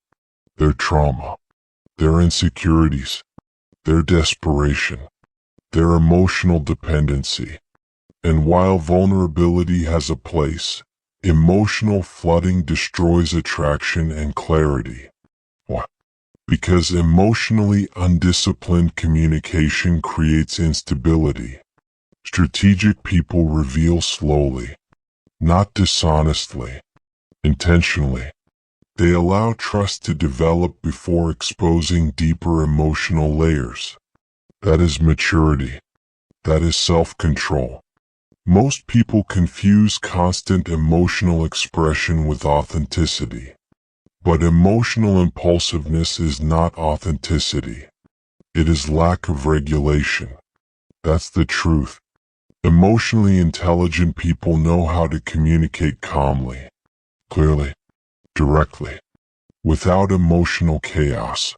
Their trauma, their insecurities, their desperation, their emotional dependency. And while vulnerability has a place, emotional flooding destroys attraction and clarity. Why? Because emotionally undisciplined communication creates instability. Strategic people reveal slowly, not dishonestly, intentionally. They allow trust to develop before exposing deeper emotional layers. That is maturity. That is self-control. Most people confuse constant emotional expression with authenticity. But emotional impulsiveness is not authenticity. It is lack of regulation. That's the truth. Emotionally intelligent people know how to communicate calmly, clearly, directly, without emotional chaos.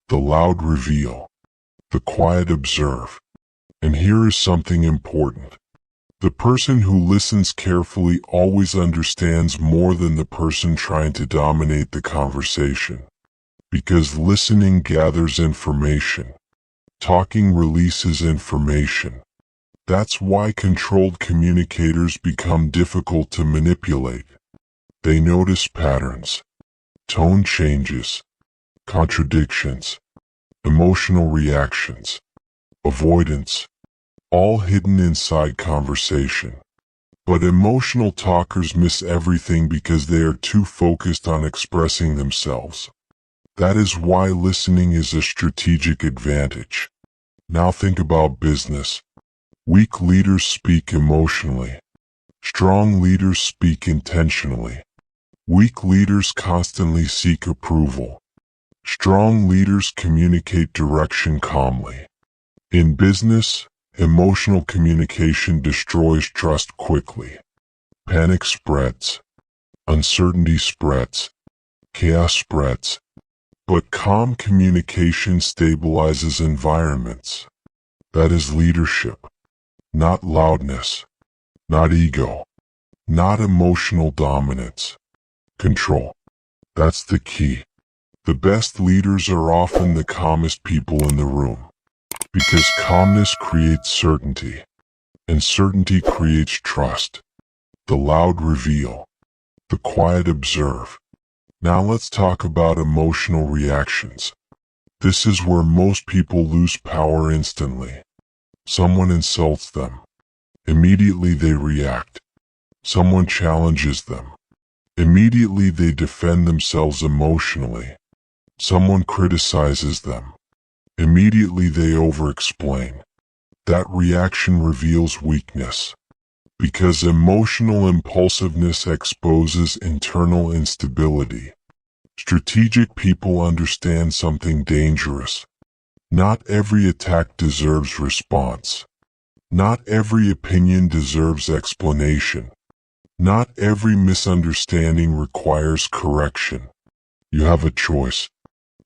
The loud reveal, the quiet observe. And here is something important. The person who listens carefully always understands more than the person trying to dominate the conversation. Because listening gathers information. Talking releases information. That's why controlled communicators become difficult to manipulate. They notice patterns, tone changes, contradictions, emotional reactions, avoidance, all hidden inside conversation. But emotional talkers miss everything because they are too focused on expressing themselves. That is why listening is a strategic advantage. Now think about business. Weak leaders speak emotionally. Strong leaders speak intentionally. Weak leaders constantly seek approval. Strong leaders communicate direction calmly. In business, emotional communication destroys trust quickly. Panic spreads. Uncertainty spreads. Chaos spreads. But calm communication stabilizes environments. That is leadership. Not loudness. Not ego. Not emotional dominance. Control. That's the key. The best leaders are often the calmest people in the room. Because calmness creates certainty. And certainty creates trust. The loud reveal. The quiet observe. Now let's talk about emotional reactions. This is where most people lose power instantly. Someone insults them. Immediately they react. Someone challenges them. Immediately they defend themselves emotionally. Someone criticizes them. Immediately they over-explain. That reaction reveals weakness. Because emotional impulsiveness exposes internal instability. Strategic people understand something dangerous. Not every attack deserves response. Not every opinion deserves explanation. Not every misunderstanding requires correction. You have a choice.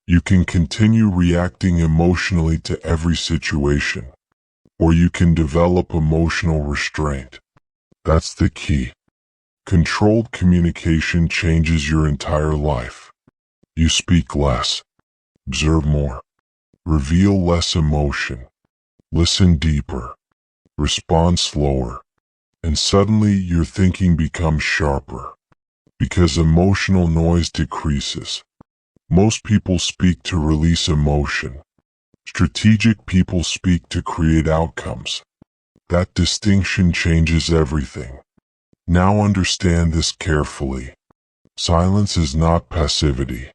You can continue reacting emotionally to every situation, or you can develop emotional restraint. That's the key. Controlled communication changes your entire life. You speak less, observe more, reveal less emotion, listen deeper, respond slower, and suddenly your thinking becomes sharper. Because emotional noise decreases. Most people speak to release emotion. Strategic people speak to create outcomes. That distinction changes everything. Now understand this carefully. Silence is not passivity.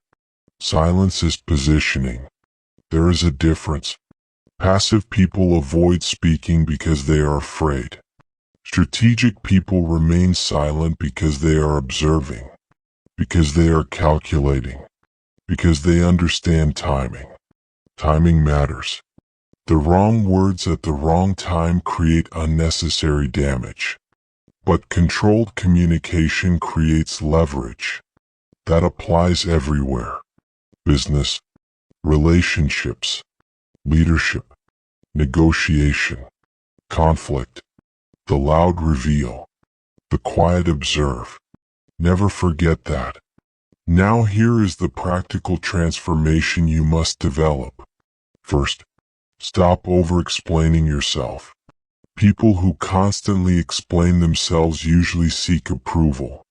Silence is positioning. There is a difference. Passive people avoid speaking because they are afraid. Strategic people remain silent because they are observing. Because they are calculating. Because they understand timing. Timing matters. The wrong words at the wrong time create unnecessary damage. But controlled communication creates leverage. That applies everywhere. Business, relationships, leadership, negotiation, conflict, the loud reveal, the quiet observe. Never forget that. Now here is the practical transformation you must develop. First, Stop over-explaining yourself. People who constantly explain themselves usually seek approval.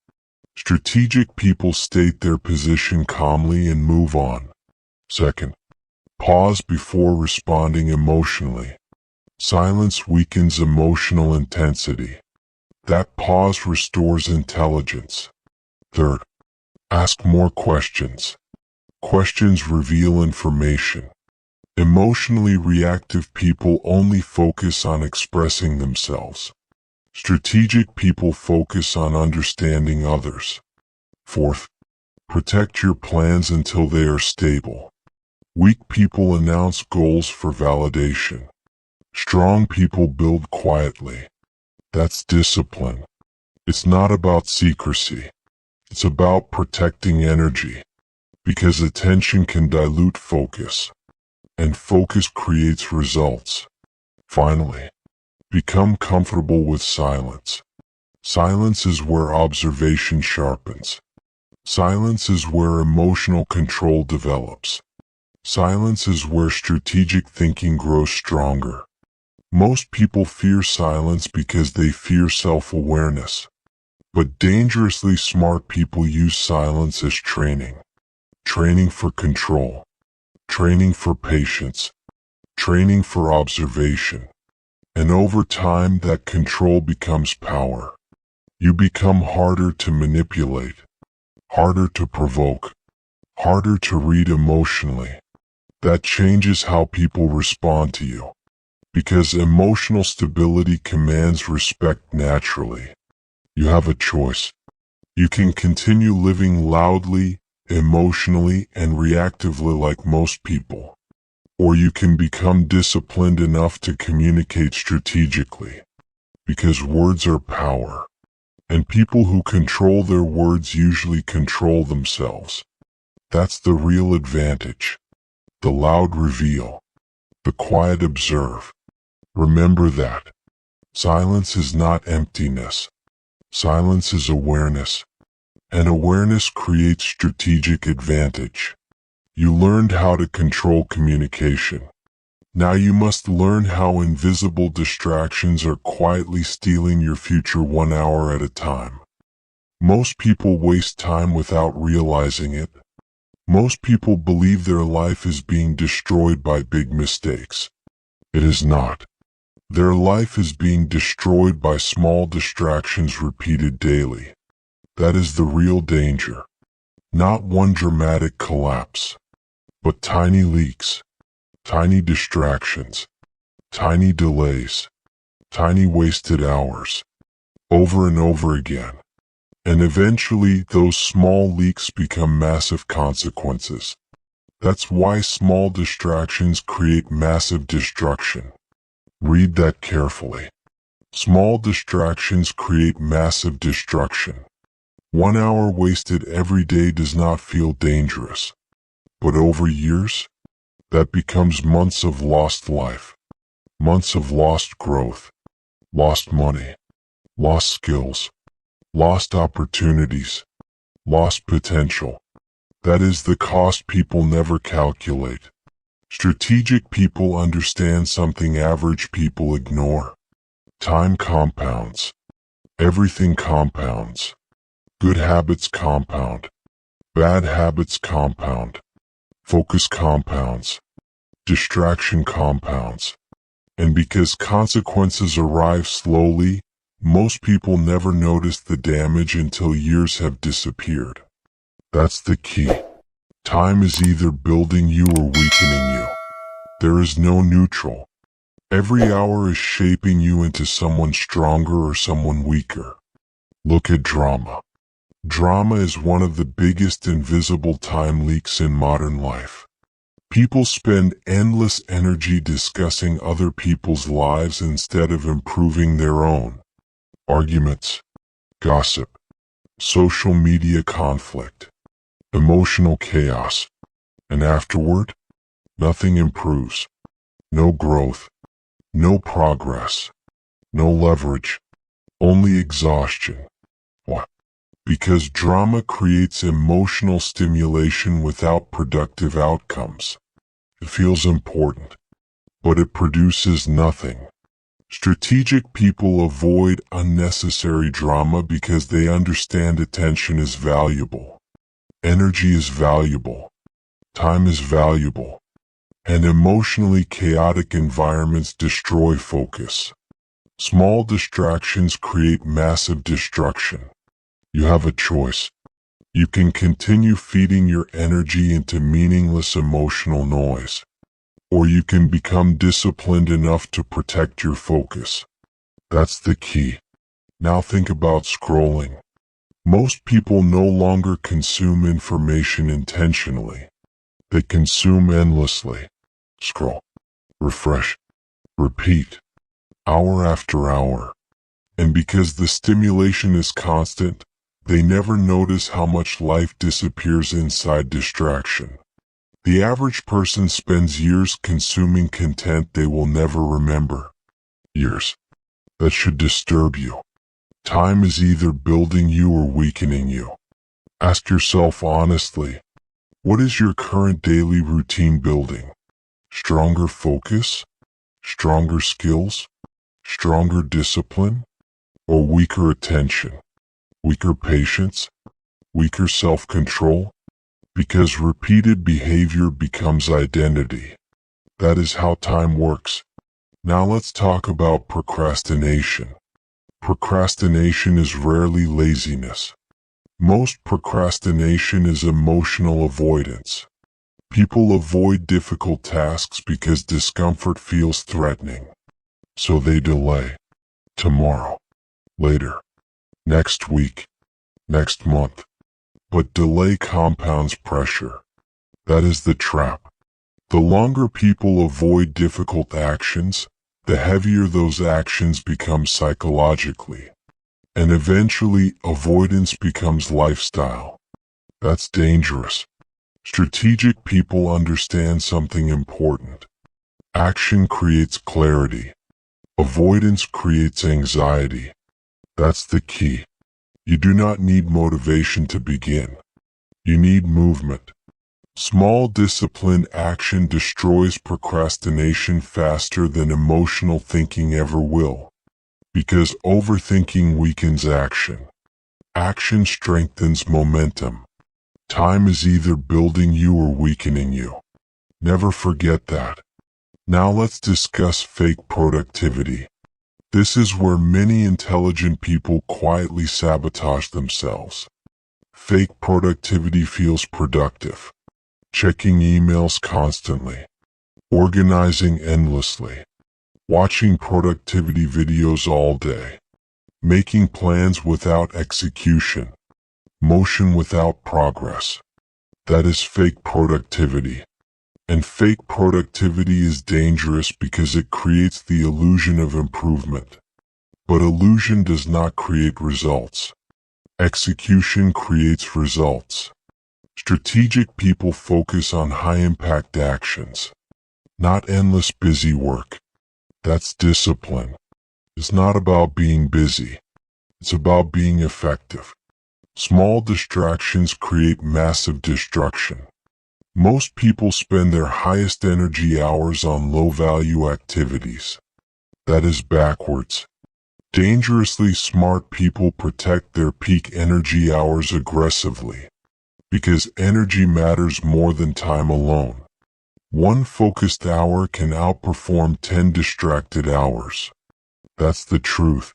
Strategic people state their position calmly and move on. Second, pause before responding emotionally. Silence weakens emotional intensity. That pause restores intelligence. Third, ask more questions. Questions reveal information. Emotionally reactive people only focus on expressing themselves. Strategic people focus on understanding others. Fourth, protect your plans until they are stable. Weak people announce goals for validation. Strong people build quietly. That's discipline. It's not about secrecy. It's about protecting energy. Because attention can dilute focus. And focus creates results. Finally, become comfortable with silence. Silence is where observation sharpens. Silence is where emotional control develops. Silence is where strategic thinking grows stronger. Most people fear silence because they fear self-awareness. But dangerously smart people use silence as training. Training for control. Training for patience. Training for observation. And over time that control becomes power. You become harder to manipulate. Harder to provoke. Harder to read emotionally. That changes how people respond to you. Because emotional stability commands respect naturally. You have a choice. You can continue living loudly, emotionally, and reactively like most people. Or you can become disciplined enough to communicate strategically. Because words are power. And people who control their words usually control themselves. That's the real advantage. The loud reveal. The quiet observe. Remember that. Silence is not emptiness. Silence is awareness. And awareness creates strategic advantage. You learned how to control communication. Now you must learn how invisible distractions are quietly stealing your future 1 hour at a time. Most people waste time without realizing it. Most people believe their life is being destroyed by big mistakes. It is not. Their life is being destroyed by small distractions repeated daily. That is the real danger. Not one dramatic collapse, but tiny leaks, tiny distractions, tiny delays, tiny wasted hours, over and over again. And eventually those small leaks become massive consequences. That's why small distractions create massive destruction. Read that carefully. Small distractions create massive destruction. 1 hour wasted every day does not feel dangerous. But over years, that becomes months of lost life. Months of lost growth. Lost money. Lost skills. Lost opportunities. Lost potential. That is the cost people never calculate. Strategic people understand something average people ignore. Time compounds. Everything compounds. Good habits compound. Bad habits compound. Focus compounds. Distraction compounds. And because consequences arrive slowly, most people never notice the damage until years have disappeared. That's the key. Time is either building you or weakening you. There is no neutral. Every hour is shaping you into someone stronger or someone weaker. Look at drama. Drama is one of the biggest invisible time leaks in modern life. People spend endless energy discussing other people's lives instead of improving their own. Arguments, gossip, social media conflict, emotional chaos. And afterward, nothing improves. No growth. No progress. No leverage. Only exhaustion. Why? Because drama creates emotional stimulation without productive outcomes. It feels important, but it produces nothing. Strategic people avoid unnecessary drama because they understand attention is valuable. Energy is valuable. Time is valuable. And emotionally chaotic environments destroy focus. Small distractions create massive destruction. You have a choice. You can continue feeding your energy into meaningless emotional noise, or you can become disciplined enough to protect your focus. That's the key. Now think about scrolling. Most people no longer consume information intentionally. They consume endlessly. Scroll, refresh, repeat, hour after hour. And because the stimulation is constant, they never notice how much life disappears inside distraction. The average person spends years consuming content they will never remember. Years. That should disturb you. Time is either building you or weakening you. Ask yourself honestly, what is your current daily routine building? Stronger focus? Stronger skills? Stronger discipline? Or weaker attention? Weaker patience? Weaker self-control? Because repeated behavior becomes identity. That is how time works. Now let's talk about procrastination. Procrastination is rarely laziness. Most procrastination is emotional avoidance. People avoid difficult tasks because discomfort feels threatening. So they delay. Tomorrow. Later. Next week. Next month. But delay compounds pressure. That is the trap. The longer people avoid difficult actions, the heavier those actions become psychologically. And eventually, avoidance becomes lifestyle. That's dangerous. Strategic people understand something important. Action creates clarity. Avoidance creates anxiety. That's the key. You do not need motivation to begin. You need movement. Small disciplined action destroys procrastination faster than emotional thinking ever will. Because overthinking weakens action. Action strengthens momentum. Time is either building you or weakening you. Never forget that. Now let's discuss fake productivity. This is where many intelligent people quietly sabotage themselves. Fake productivity feels productive. Checking emails constantly. Organizing endlessly. Watching productivity videos all day. Making plans without execution. Motion without progress. That is fake productivity. And fake productivity is dangerous because it creates the illusion of improvement. But illusion does not create results. Execution creates results. Strategic people focus on high-impact actions, not endless busy work. That's discipline. It's not about being busy. It's about being effective. Small distractions create massive destruction. Most people spend their highest energy hours on low-value activities. That is backwards. Dangerously smart people protect their peak energy hours aggressively. Because energy matters more than time alone. One focused hour can outperform 10 distracted hours. That's the truth.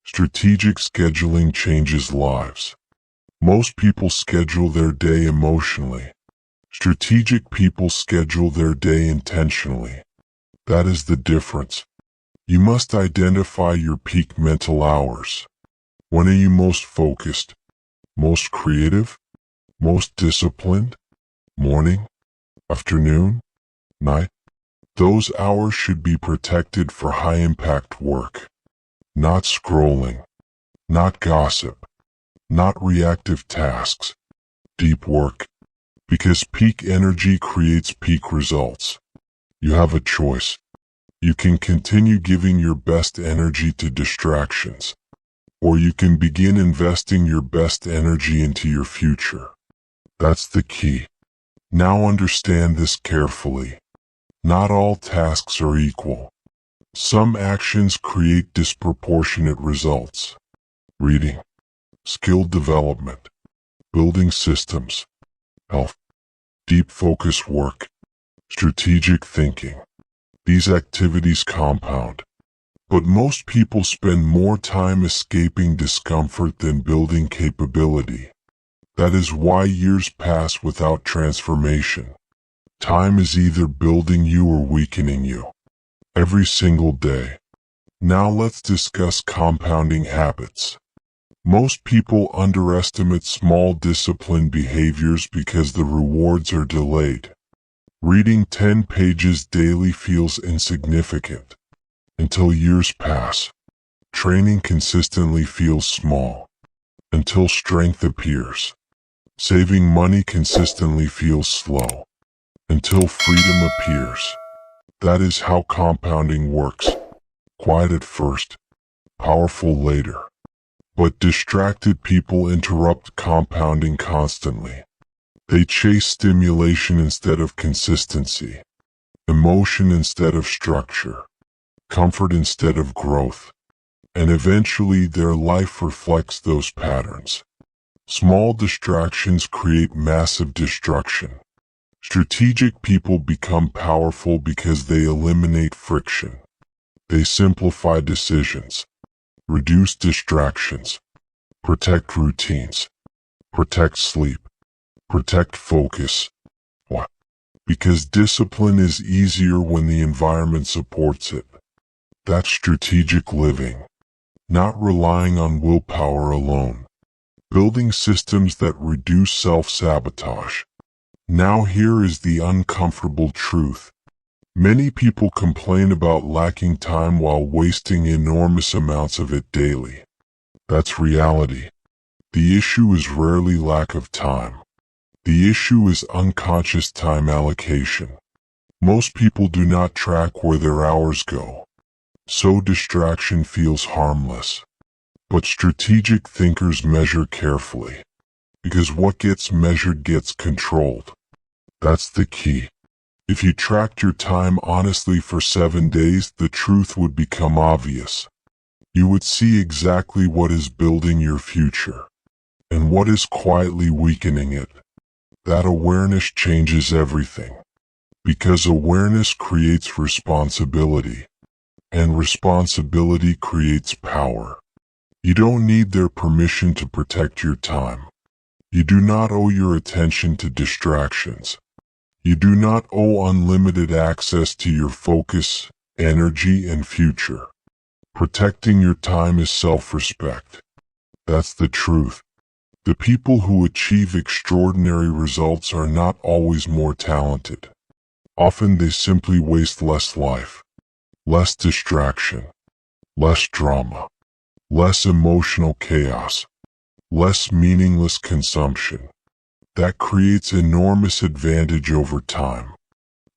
Strategic scheduling changes lives. Most people schedule their day emotionally. Strategic people schedule their day intentionally. That is the difference. You must identify your peak mental hours. When are you most focused? Most creative? Most disciplined? Morning? Afternoon? Night? Those hours should be protected for high-impact work. Not scrolling. Not gossip. Not reactive tasks. Deep work. Because peak energy creates peak results. You have a choice. You can continue giving your best energy to distractions. Or you can begin investing your best energy into your future. That's the key. Now understand this carefully. Not all tasks are equal. Some actions create disproportionate results. Reading, skill development, building systems, health, deep focus work, strategic thinking. These activities compound. But most people spend more time escaping discomfort than building capability. That is why years pass without transformation. Time is either building you or weakening you. Every single day. Now let's discuss compounding habits. Most people underestimate small disciplined behaviors because the rewards are delayed. Reading 10 pages daily feels insignificant. Until years pass. Training consistently feels small. Until strength appears. Saving money consistently feels slow. Until freedom appears. That is how compounding works. Quiet at first, powerful later. But distracted people interrupt compounding constantly. They chase stimulation instead of consistency, emotion instead of structure, comfort instead of growth. And eventually their life reflects those patterns. Small distractions create massive destruction. Strategic people become powerful because they eliminate friction. They simplify decisions, reduce distractions, protect routines, protect sleep, protect focus. Why? Because discipline is easier when the environment supports it. That's strategic living, not relying on willpower alone. Building systems that reduce self-sabotage. Now here is the uncomfortable truth. Many people complain about lacking time while wasting enormous amounts of it daily. That's reality. The issue is rarely lack of time. The issue is unconscious time allocation. Most people do not track where their hours go. So distraction feels harmless. But strategic thinkers measure carefully. Because what gets measured gets controlled. That's the key. If you tracked your time honestly for 7 days, the truth would become obvious. You would see exactly what is building your future, and what is quietly weakening it. That awareness changes everything. Because awareness creates responsibility, and responsibility creates power. You don't need their permission to protect your time. You do not owe your attention to distractions. You do not owe unlimited access to your focus, energy, and future. Protecting your time is self-respect. That's the truth. The people who achieve extraordinary results are not always more talented. Often they simply waste less life, less distraction, less drama, less emotional chaos, less meaningless consumption. That creates enormous advantage over time.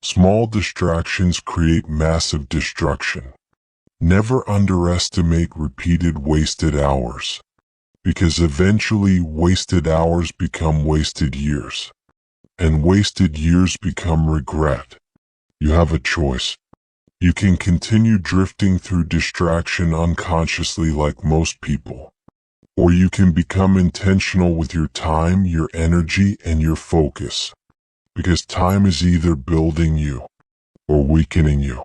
Small distractions create massive destruction. Never underestimate repeated wasted hours. Because eventually wasted hours become wasted years. And wasted years become regret. You have a choice. You can continue drifting through distraction unconsciously like most people. Or you can become intentional with your time, your energy, and your focus. Because time is either building you or weakening you.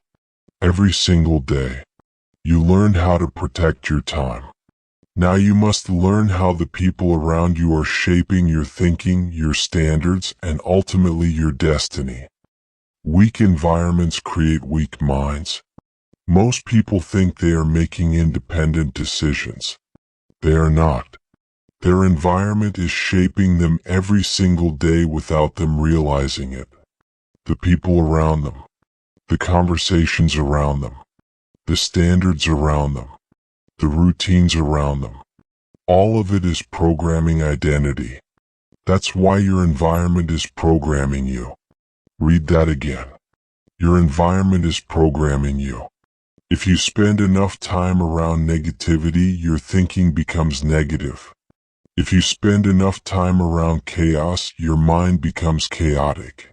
Every single day, you learned how to protect your time. Now you must learn how the people around you are shaping your thinking, your standards, and ultimately your destiny. Weak environments create weak minds. Most people think they are making independent decisions. They are not. Their environment is shaping them every single day without them realizing it. The people around them, the conversations around them, the standards around them, the routines around them. All of it is programming identity. That's why your environment is programming you. Read that again. Your environment is programming you. If you spend enough time around negativity, your thinking becomes negative. If you spend enough time around chaos, your mind becomes chaotic.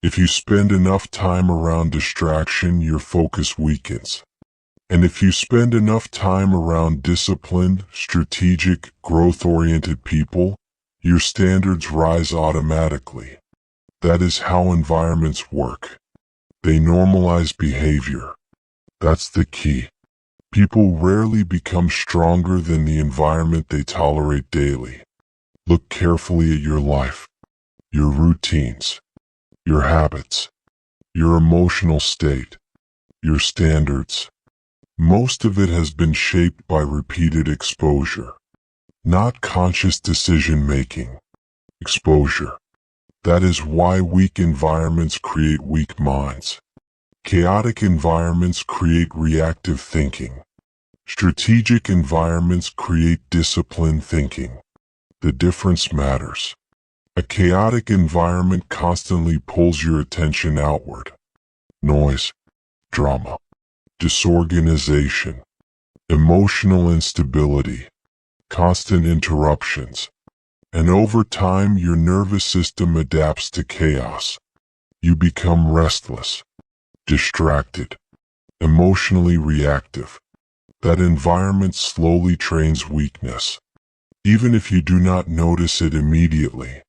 If you spend enough time around distraction, your focus weakens. And if you spend enough time around disciplined, strategic, growth-oriented people, your standards rise automatically. That is how environments work. They normalize behavior. That's the key. People rarely become stronger than the environment they tolerate daily. Look carefully at your life, your routines, your habits, your emotional state, your standards. Most of it has been shaped by repeated exposure, not conscious decision-making. Exposure. That is why weak environments create weak minds. Chaotic environments create reactive thinking. Strategic environments create disciplined thinking. The difference matters. A chaotic environment constantly pulls your attention outward. Noise, drama, disorganization, emotional instability, constant interruptions. And over time, your nervous system adapts to chaos. You become restless, distracted, emotionally reactive. That environment slowly trains weakness. Even if you do not notice it immediately,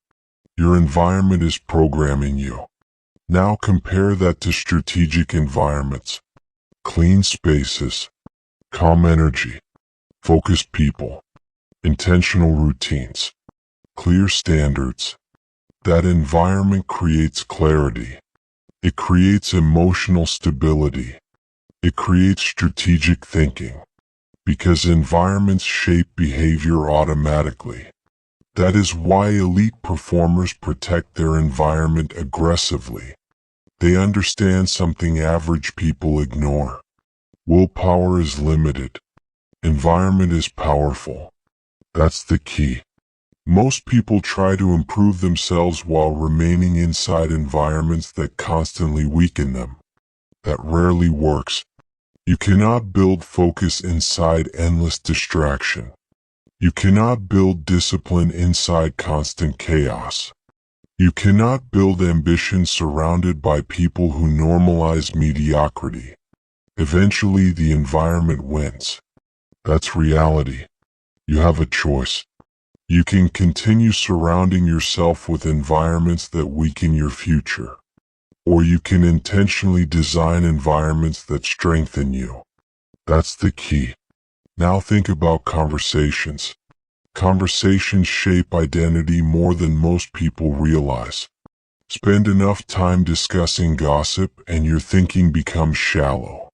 your environment is programming you. Now compare that to strategic environments. Clean spaces, calm energy, focused people, intentional routines, clear standards. That environment creates clarity. It creates emotional stability. It creates strategic thinking. Because environments shape behavior automatically. That is why elite performers protect their environment aggressively. They understand something average people ignore. Willpower is limited. Environment is powerful. That's the key. Most people try to improve themselves while remaining inside environments that constantly weaken them. That rarely works. You cannot build focus inside endless distraction. You cannot build discipline inside constant chaos. You cannot build ambition surrounded by people who normalize mediocrity. Eventually, the environment wins. That's reality. You have a choice. You can continue surrounding yourself with environments that weaken your future. Or you can intentionally design environments that strengthen you. That's the key. Now think about conversations. Conversations shape identity more than most people realize. Spend enough time discussing gossip and your thinking becomes shallow.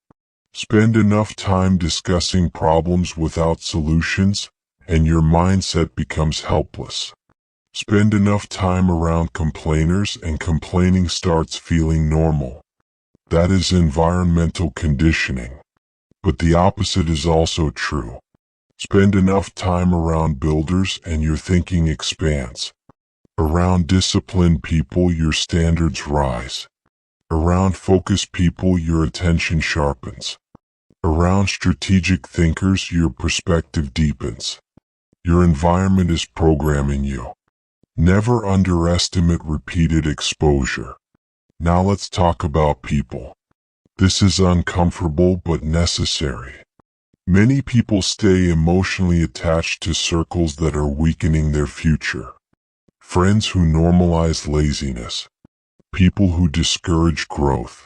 Spend enough time discussing problems without solutions, and your mindset becomes helpless. Spend enough time around complainers and complaining starts feeling normal. That is environmental conditioning. But the opposite is also true. Spend enough time around builders and your thinking expands. Around disciplined people, your standards rise. Around focused people, your attention sharpens. Around strategic thinkers, your perspective deepens. Your environment is programming you. Never underestimate repeated exposure. Now let's talk about people. This is uncomfortable but necessary. Many people stay emotionally attached to circles that are weakening their future. Friends who normalize laziness. People who discourage growth.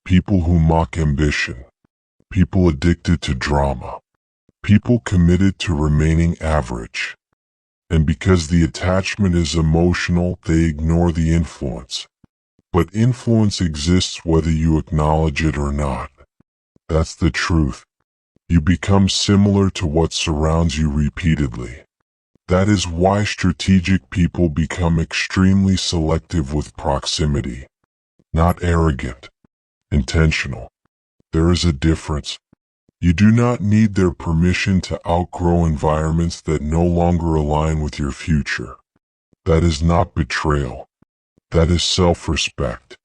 People who mock ambition. People addicted to drama. People committed to remaining average. And because the attachment is emotional, they ignore the influence. But influence exists whether you acknowledge it or not. That's the truth. You become similar to what surrounds you repeatedly. That is why strategic people become extremely selective with proximity. Not arrogant. Intentional. There is a difference. You do not need their permission to outgrow environments that no longer align with your future. That is not betrayal. That is self-respect.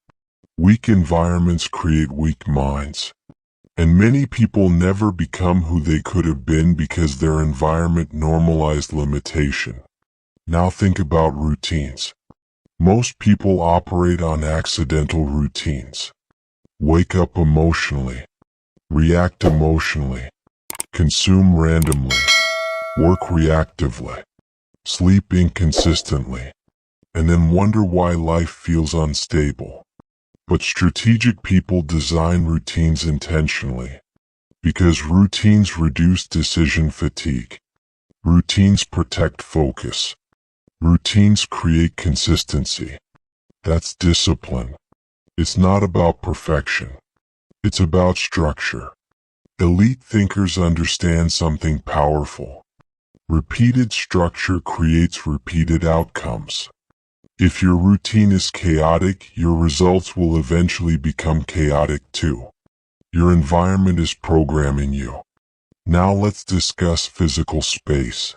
Weak environments create weak minds. And many people never become who they could have been because their environment normalized limitation. Now think about routines. Most people operate on accidental routines. Wake up emotionally, react emotionally, consume randomly, work reactively, sleep inconsistently, and then wonder why life feels unstable. But strategic people design routines intentionally, because routines reduce decision fatigue. Routines protect focus. Routines create consistency. That's discipline. It's not about perfection. It's about structure. Elite thinkers understand something powerful. Repeated structure creates repeated outcomes. If your routine is chaotic, your results will eventually become chaotic too. Your environment is programming you. Now let's discuss physical space.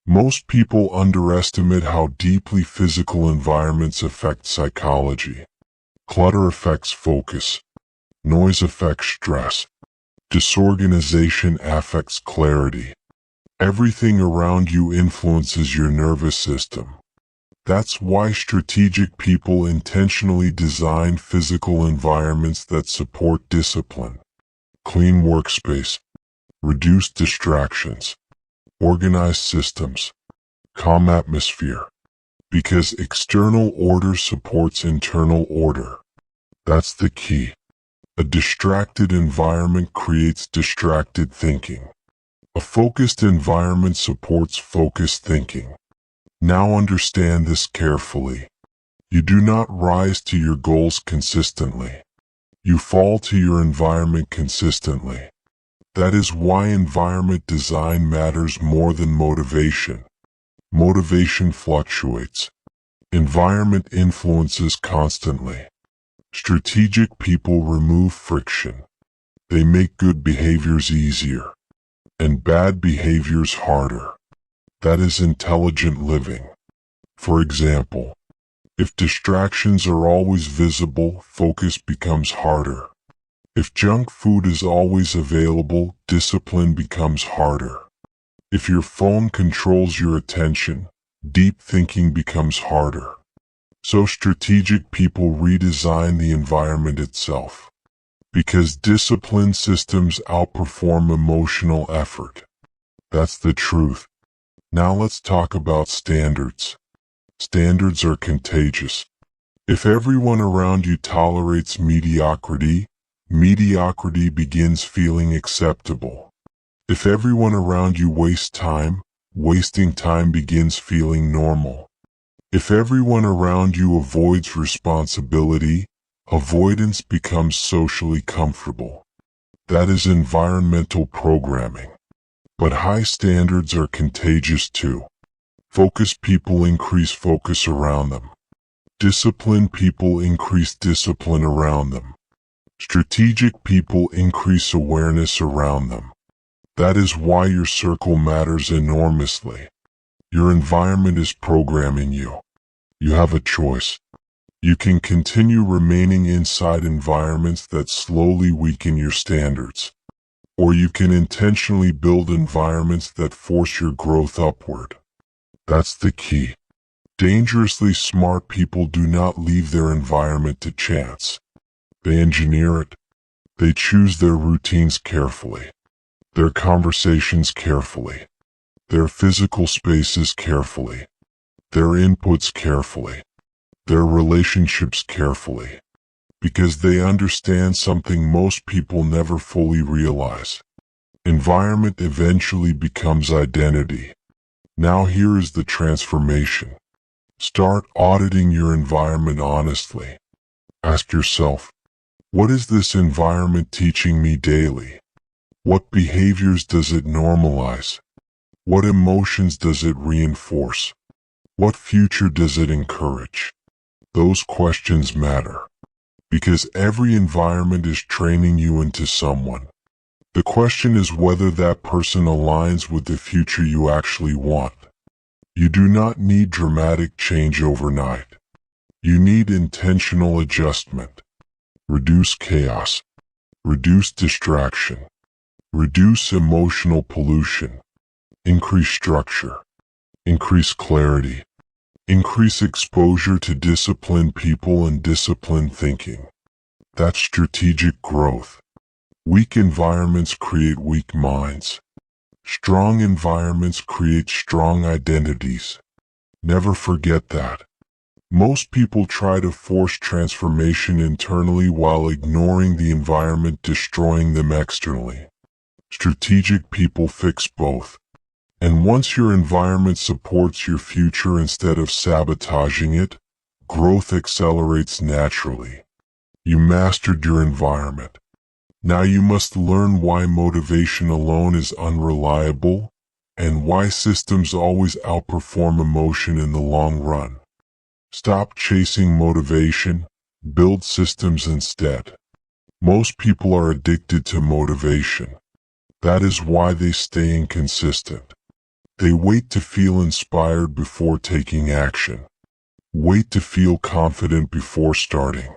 Most people underestimate how deeply physical environments affect psychology. Clutter affects focus. Noise affects stress. Disorganization affects clarity. Everything around you influences your nervous system. That's why strategic people intentionally design physical environments that support discipline. Clean workspace. Reduce distractions. Organized systems. Calm atmosphere. Because external order supports internal order. That's the key. A distracted environment creates distracted thinking. A focused environment supports focused thinking. Now understand this carefully. You do not rise to your goals consistently. You fall to your environment consistently. That is why environment design matters more than motivation. Motivation fluctuates. Environment influences constantly. Strategic people remove friction. They make good behaviors easier and bad behaviors harder. That is intelligent living. For example, if distractions are always visible, focus becomes harder. If junk food is always available, discipline becomes harder. If your phone controls your attention, deep thinking becomes harder. So strategic people redesign the environment itself. Because discipline systems outperform emotional effort. That's the truth. Now let's talk about standards. Standards are contagious. If everyone around you tolerates mediocrity, mediocrity begins feeling acceptable. If everyone around you wastes time, wasting time begins feeling normal. If everyone around you avoids responsibility, avoidance becomes socially comfortable. That is environmental programming. But high standards are contagious too. Focused people increase focus around them. Disciplined people increase discipline around them. Strategic people increase awareness around them. That is why your circle matters enormously. Your environment is programming you. You have a choice. You can continue remaining inside environments that slowly weaken your standards. Or you can intentionally build environments that force your growth upward. That's the key. Dangerously smart people do not leave their environment to chance. They engineer it. They choose their routines carefully, their conversations carefully, their physical spaces carefully, their inputs carefully, their relationships carefully, because they understand something most people never fully realize. Environment eventually becomes identity. Now here is the transformation. Start auditing your environment honestly. Ask yourself, what is this environment teaching me daily? What behaviors does it normalize? What emotions does it reinforce? What future does it encourage? Those questions matter, because every environment is training you into someone. The question is whether that person aligns with the future you actually want. You do not need dramatic change overnight. You need intentional adjustment. Reduce chaos. Reduce distraction. Reduce emotional pollution. Increase structure. Increase clarity. Increase exposure to disciplined people and disciplined thinking. That's strategic growth. Weak environments create weak minds. Strong environments create strong identities. Never forget that. Most people try to force transformation internally while ignoring the environment destroying them externally. Strategic people fix both. And once your environment supports your future instead of sabotaging it, growth accelerates naturally. You mastered your environment. Now you must learn why motivation alone is unreliable and why systems always outperform emotion in the long run. Stop chasing motivation, build systems instead. Most people are addicted to motivation. That is why they stay inconsistent. They wait to feel inspired before taking action. Wait to feel confident before starting.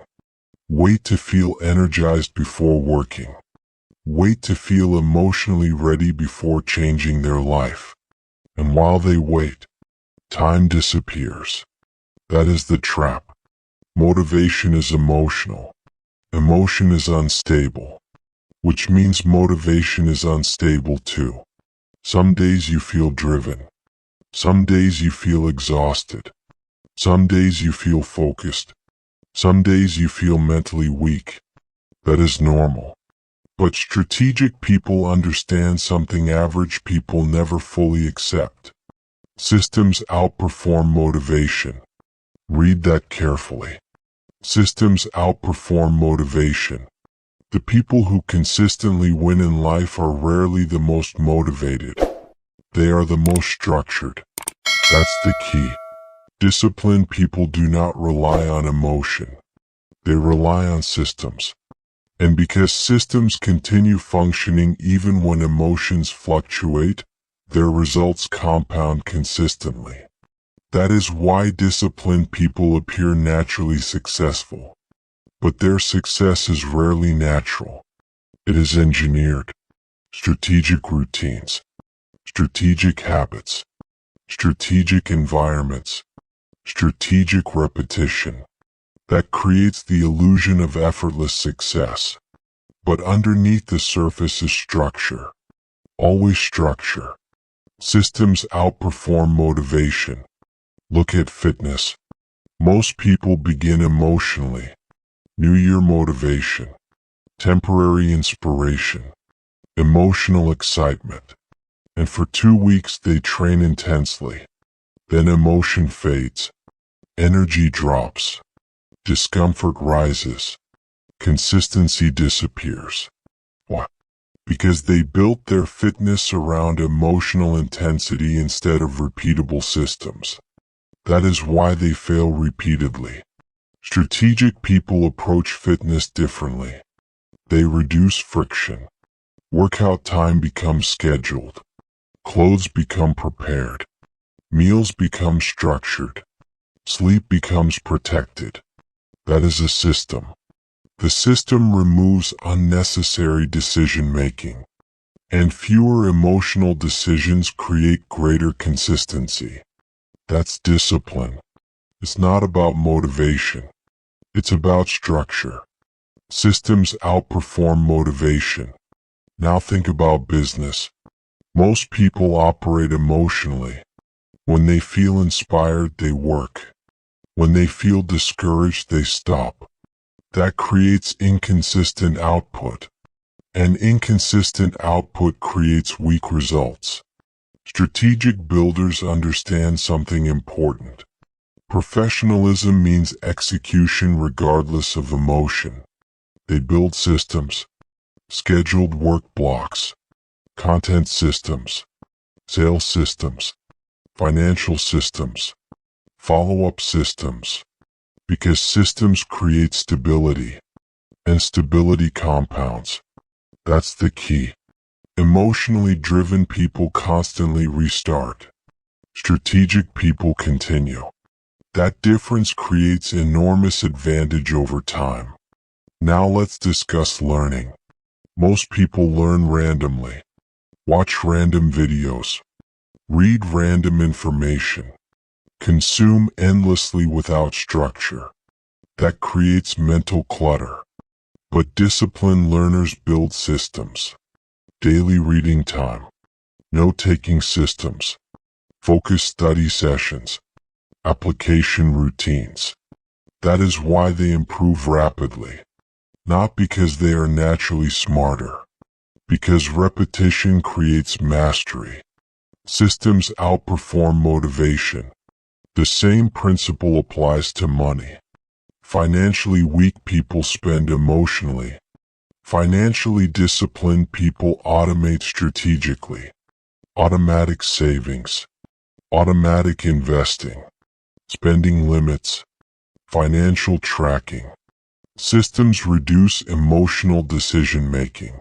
Wait to feel energized before working. Wait to feel emotionally ready before changing their life. And while they wait, time disappears. That is the trap. Motivation is emotional. Emotion is unstable. Which means motivation is unstable too. Some days you feel driven. Some days you feel exhausted. Some days you feel focused. Some days you feel mentally weak. That is normal. But strategic people understand something average people never fully accept. Systems outperform motivation. Read that carefully. Systems outperform motivation. The people who consistently win in life are rarely the most motivated. They are the most structured. That's the key. Disciplined people do not rely on emotion. They rely on systems. And because systems continue functioning even when emotions fluctuate, their results compound consistently. That is why disciplined people appear naturally successful. But their success is rarely natural. It is engineered. Strategic routines. Strategic habits. Strategic environments. Strategic repetition. That creates the illusion of effortless success. But underneath the surface is structure. Always structure. Systems outperform motivation. Look at fitness. Most people begin emotionally. New Year motivation. Temporary inspiration. Emotional excitement. And for 2 weeks they train intensely. Then emotion fades. Energy drops. Discomfort rises. Consistency disappears. Why? Because they built their fitness around emotional intensity instead of repeatable systems. That is why they fail repeatedly. Strategic people approach fitness differently. They reduce friction. Workout time becomes scheduled. Clothes become prepared. Meals become structured. Sleep becomes protected. That is a system. The system removes unnecessary decision-making. And fewer emotional decisions create greater consistency. That's discipline. It's not about motivation. It's about structure. Systems outperform motivation. Now think about business. Most people operate emotionally. When they feel inspired, they work. When they feel discouraged, they stop. That creates inconsistent output. And inconsistent output creates weak results. Strategic builders understand something important. Professionalism means execution regardless of emotion. They build systems, scheduled work blocks, content systems, sales systems, financial systems, follow-up systems. Because systems create stability, and stability compounds. That's the key. Emotionally driven people constantly restart. Strategic people continue. That difference creates enormous advantage over time. Now let's discuss learning. Most people learn randomly. Watch random videos. Read random information. consume endlessly without structure. That creates mental clutter. But disciplined learners build systems. Daily reading time, note-taking systems, focused study sessions, application routines. That is why they improve rapidly. Not because they are naturally smarter. Because repetition creates mastery. Systems outperform motivation. The same principle applies to money. Financially weak people spend emotionally. Financially disciplined people automate strategically. Automatic savings, automatic investing, spending limits, financial tracking. Systems reduce emotional decision-making.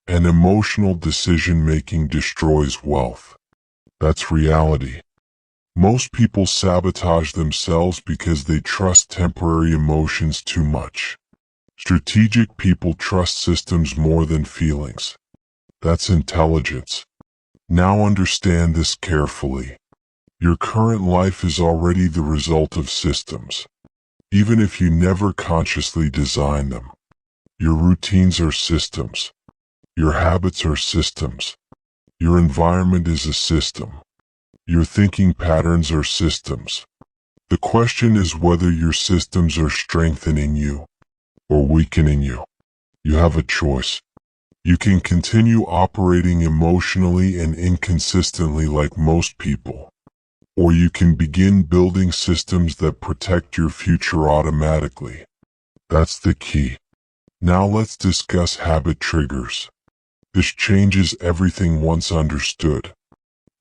And emotional decision-making destroys wealth. That's reality. Most people sabotage themselves because they trust temporary emotions too much. Strategic people trust systems more than feelings. That's intelligence. Now understand this carefully. Your current life is already the result of systems. Even if you never consciously design them. Your routines are systems. Your habits are systems. Your environment is a system. Your thinking patterns are systems. The question is whether your systems are strengthening you or weakening you. You have a choice. You can continue operating emotionally and inconsistently like most people. Or you can begin building systems that protect your future automatically. That's the key. Now let's discuss habit triggers. This changes everything once understood.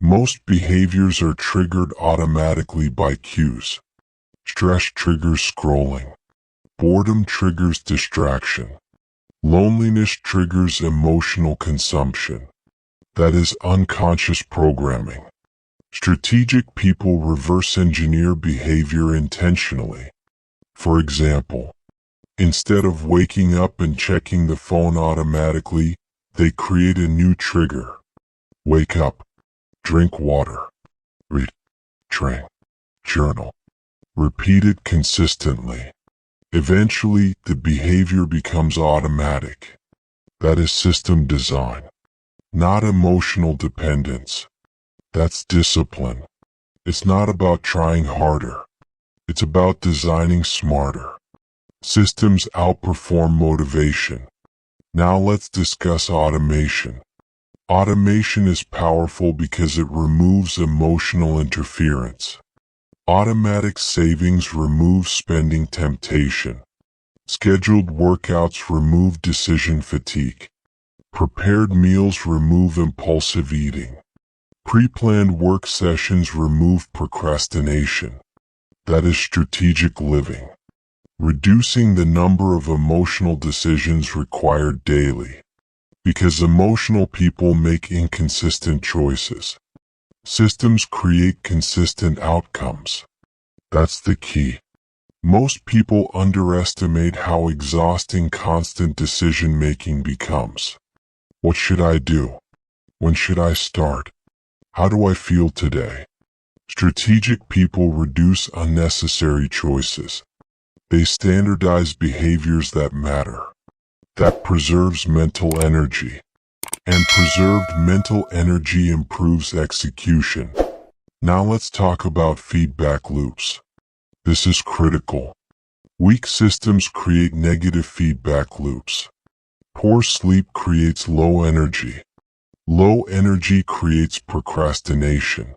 Most behaviors are triggered automatically by cues. Stress triggers scrolling. Boredom triggers distraction. Loneliness triggers emotional consumption. That is unconscious programming. Strategic people reverse engineer behavior intentionally. For example, instead of waking up and checking the phone automatically, they create a new trigger. Wake up. Drink water. Read. Train. Journal. Repeat it consistently. Eventually, the behavior becomes automatic. That is system design. Not emotional dependence. That's discipline. It's not about trying harder. It's about designing smarter. Systems outperform motivation. Now let's discuss automation. Automation is powerful because it removes emotional interference. Automatic savings remove spending temptation. Scheduled workouts remove decision fatigue. Prepared meals remove impulsive eating. Pre-planned work sessions remove procrastination. That is strategic living. Reducing the number of emotional decisions required daily. Because emotional people make inconsistent choices. Systems create consistent outcomes. That's the key. Most people underestimate how exhausting constant decision-making becomes. What should I do? When should I start? How do I feel today? Strategic people reduce unnecessary choices. They standardize behaviors that matter. That preserves mental energy. And preserved mental energy improves execution. Now let's talk about feedback loops. This is critical. Weak systems create negative feedback loops. Poor sleep creates low energy. Low energy creates procrastination.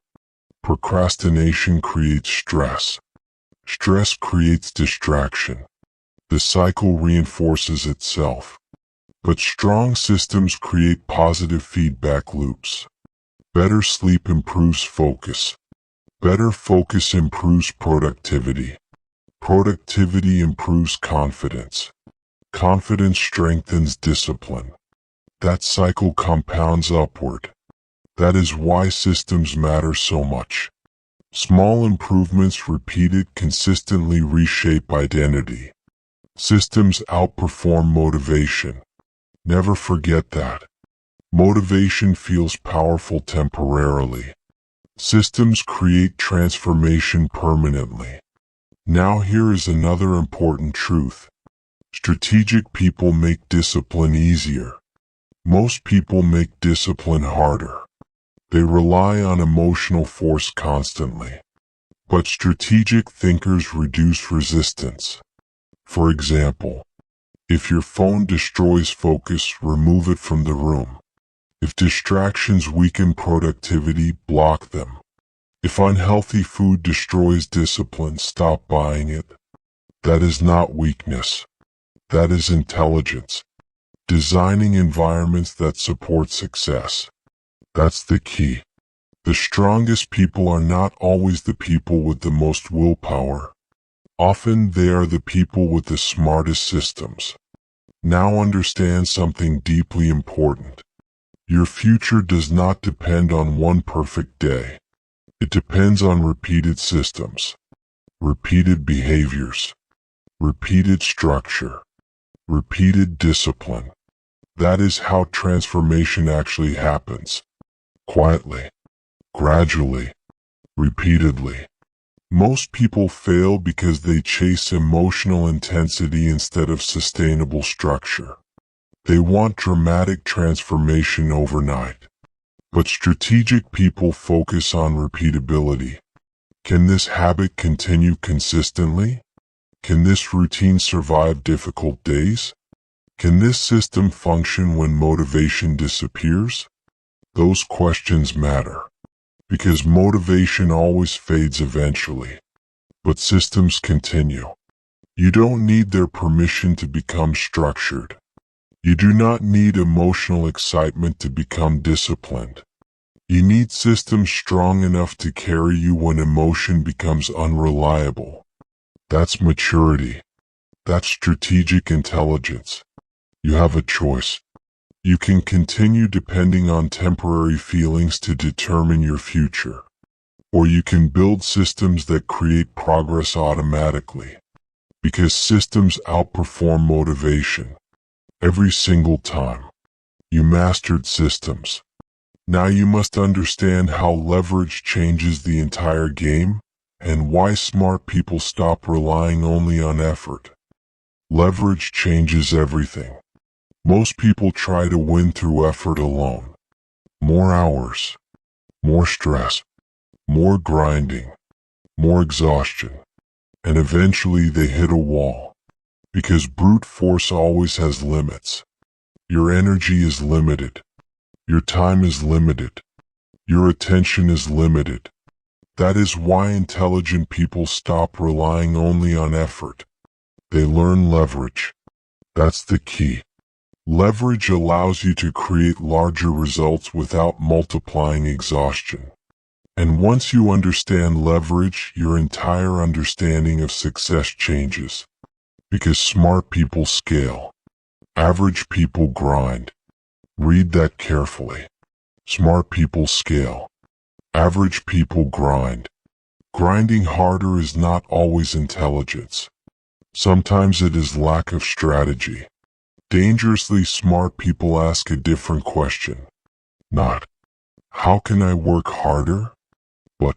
Procrastination creates stress. Stress creates distraction. The cycle reinforces itself. But strong systems create positive feedback loops. Better sleep improves focus. Better focus improves productivity. Productivity improves confidence. Confidence strengthens discipline. That cycle compounds upward. That is why systems matter so much. Small improvements repeated consistently reshape identity. Systems outperform motivation. Never forget that. Motivation feels powerful temporarily. Systems create transformation permanently. Now here is another important truth. Strategic people make discipline easier. Most people make discipline harder. They rely on emotional force constantly. But strategic thinkers reduce resistance. For example, if your phone destroys focus, remove it from the room. If distractions weaken productivity, block them. If unhealthy food destroys discipline, stop buying it. That is not weakness. That is intelligence. Designing environments that support success. That's the key. The strongest people are not always the people with the most willpower. Often they are the people with the smartest systems. Now understand something deeply important. Your future does not depend on one perfect day. It depends on repeated systems, repeated behaviors, repeated structure, repeated discipline. That is how transformation actually happens. Quietly, gradually, repeatedly. Most people fail because they chase emotional intensity instead of sustainable structure. They want dramatic transformation overnight. But strategic people focus on repeatability. Can this habit continue consistently? Can this routine survive difficult days? Can this system function when motivation disappears? Those questions matter. Because motivation always fades eventually. But systems continue. You don't need their permission to become structured. You do not need emotional excitement to become disciplined. You need systems strong enough to carry you when emotion becomes unreliable. That's maturity. That's strategic intelligence. You have a choice. You can continue depending on temporary feelings to determine your future. Or you can build systems that create progress automatically. Because systems outperform motivation. Every single time. You mastered systems. Now you must understand how leverage changes the entire game, and why smart people stop relying only on effort. Leverage changes everything. Most people try to win through effort alone. More hours, more stress, more grinding, more exhaustion, and eventually they hit a wall. Because brute force always has limits. Your energy is limited. Your time is limited. Your attention is limited. That is why intelligent people stop relying only on effort. They learn leverage. That's the key. Leverage allows you to create larger results without multiplying exhaustion. And once you understand leverage, your entire understanding of success changes. Because smart people scale. Average people grind. Read that carefully. Smart people scale. Average people grind. Grinding harder is not always intelligence. Sometimes it is lack of strategy. Dangerously smart people ask a different question. Not, how can I work harder? But,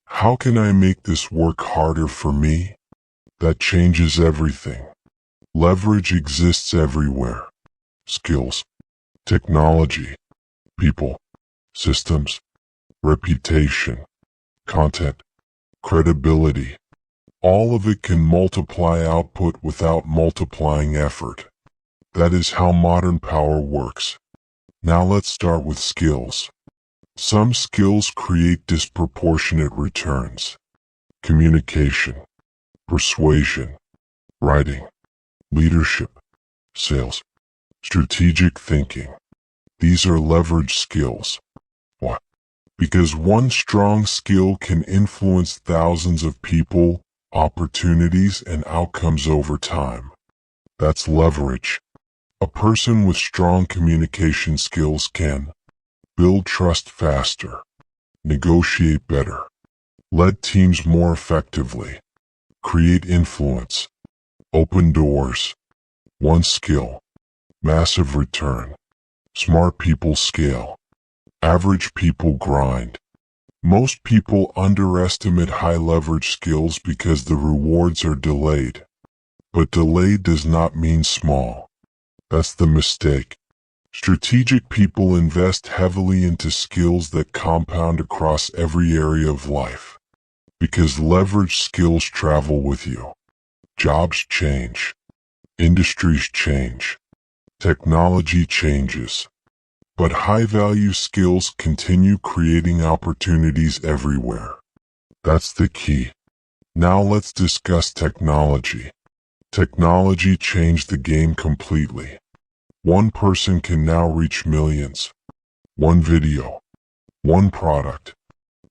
how can I make this work harder for me? That changes everything. Leverage exists everywhere. Skills, technology, people, systems, reputation, content, credibility. All of it can multiply output without multiplying effort. That is how modern power works. Now let's start with skills. Some skills create disproportionate returns. Communication, persuasion, writing, leadership, sales, strategic thinking. These are leverage skills. Why? Because one strong skill can influence thousands of people, opportunities, and outcomes over time. That's leverage. A person with strong communication skills can build trust faster, negotiate better, lead teams more effectively, create influence, open doors. One skill, massive return. Smart people scale. Average people grind. Most people underestimate high leverage skills because the rewards are delayed. But delayed does not mean small. That's the mistake. Strategic people invest heavily into skills that compound across every area of life. Because leverage skills travel with you. Jobs change. Industries change. Technology changes. But high-value skills continue creating opportunities everywhere. That's the key. Now let's discuss technology. Technology changed the game completely. One person can now reach millions. One video. One product.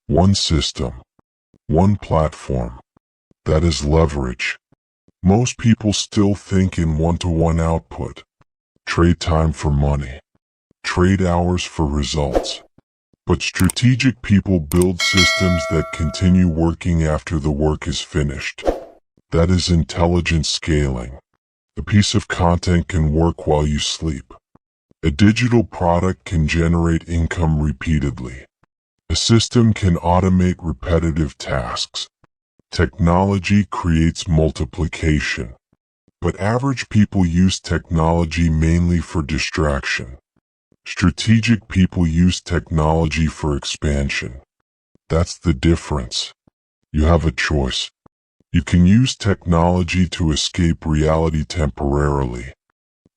One system. One platform. That is leverage. Most people still think in one-to-one output. Trade time for money. Trade hours for results. But strategic people build systems that continue working after the work is finished. That is intelligent scaling. A piece of content can work while you sleep. A digital product can generate income repeatedly. A system can automate repetitive tasks. Technology creates multiplication. But average people use technology mainly for distraction. Strategic people use technology for expansion. That's the difference. You have a choice. You can use technology to escape reality temporarily,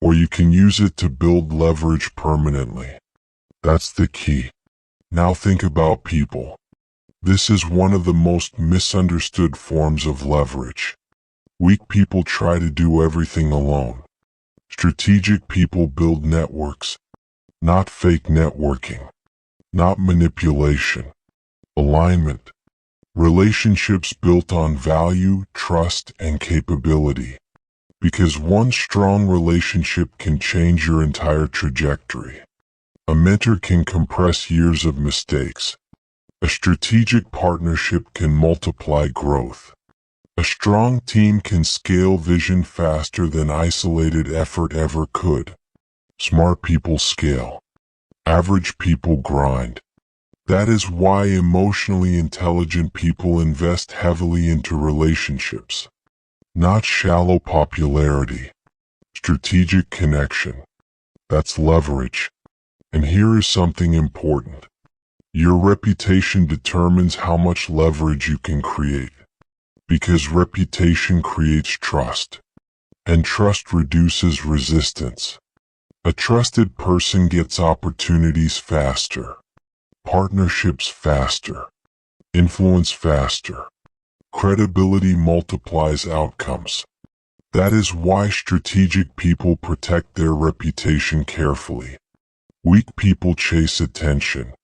or you can use it to build leverage permanently. That's the key. Now think about people. This is one of the most misunderstood forms of leverage. Weak people try to do everything alone. Strategic people build networks. Not fake networking. Not manipulation. Alignment. Relationships built on value, trust, and capability. Because one strong relationship can change your entire trajectory. A mentor can compress years of mistakes. A strategic partnership can multiply growth. A strong team can scale vision faster than isolated effort ever could. Smart people scale. Average people grind. That is why emotionally intelligent people invest heavily into relationships. Not shallow popularity. Strategic connection. That's leverage. And here is something important. Your reputation determines how much leverage you can create. Because reputation creates trust. And trust reduces resistance. A trusted person gets opportunities faster, partnerships faster, influence faster. Credibility multiplies outcomes. That is why strategic people protect their reputation carefully. Weak people chase attention.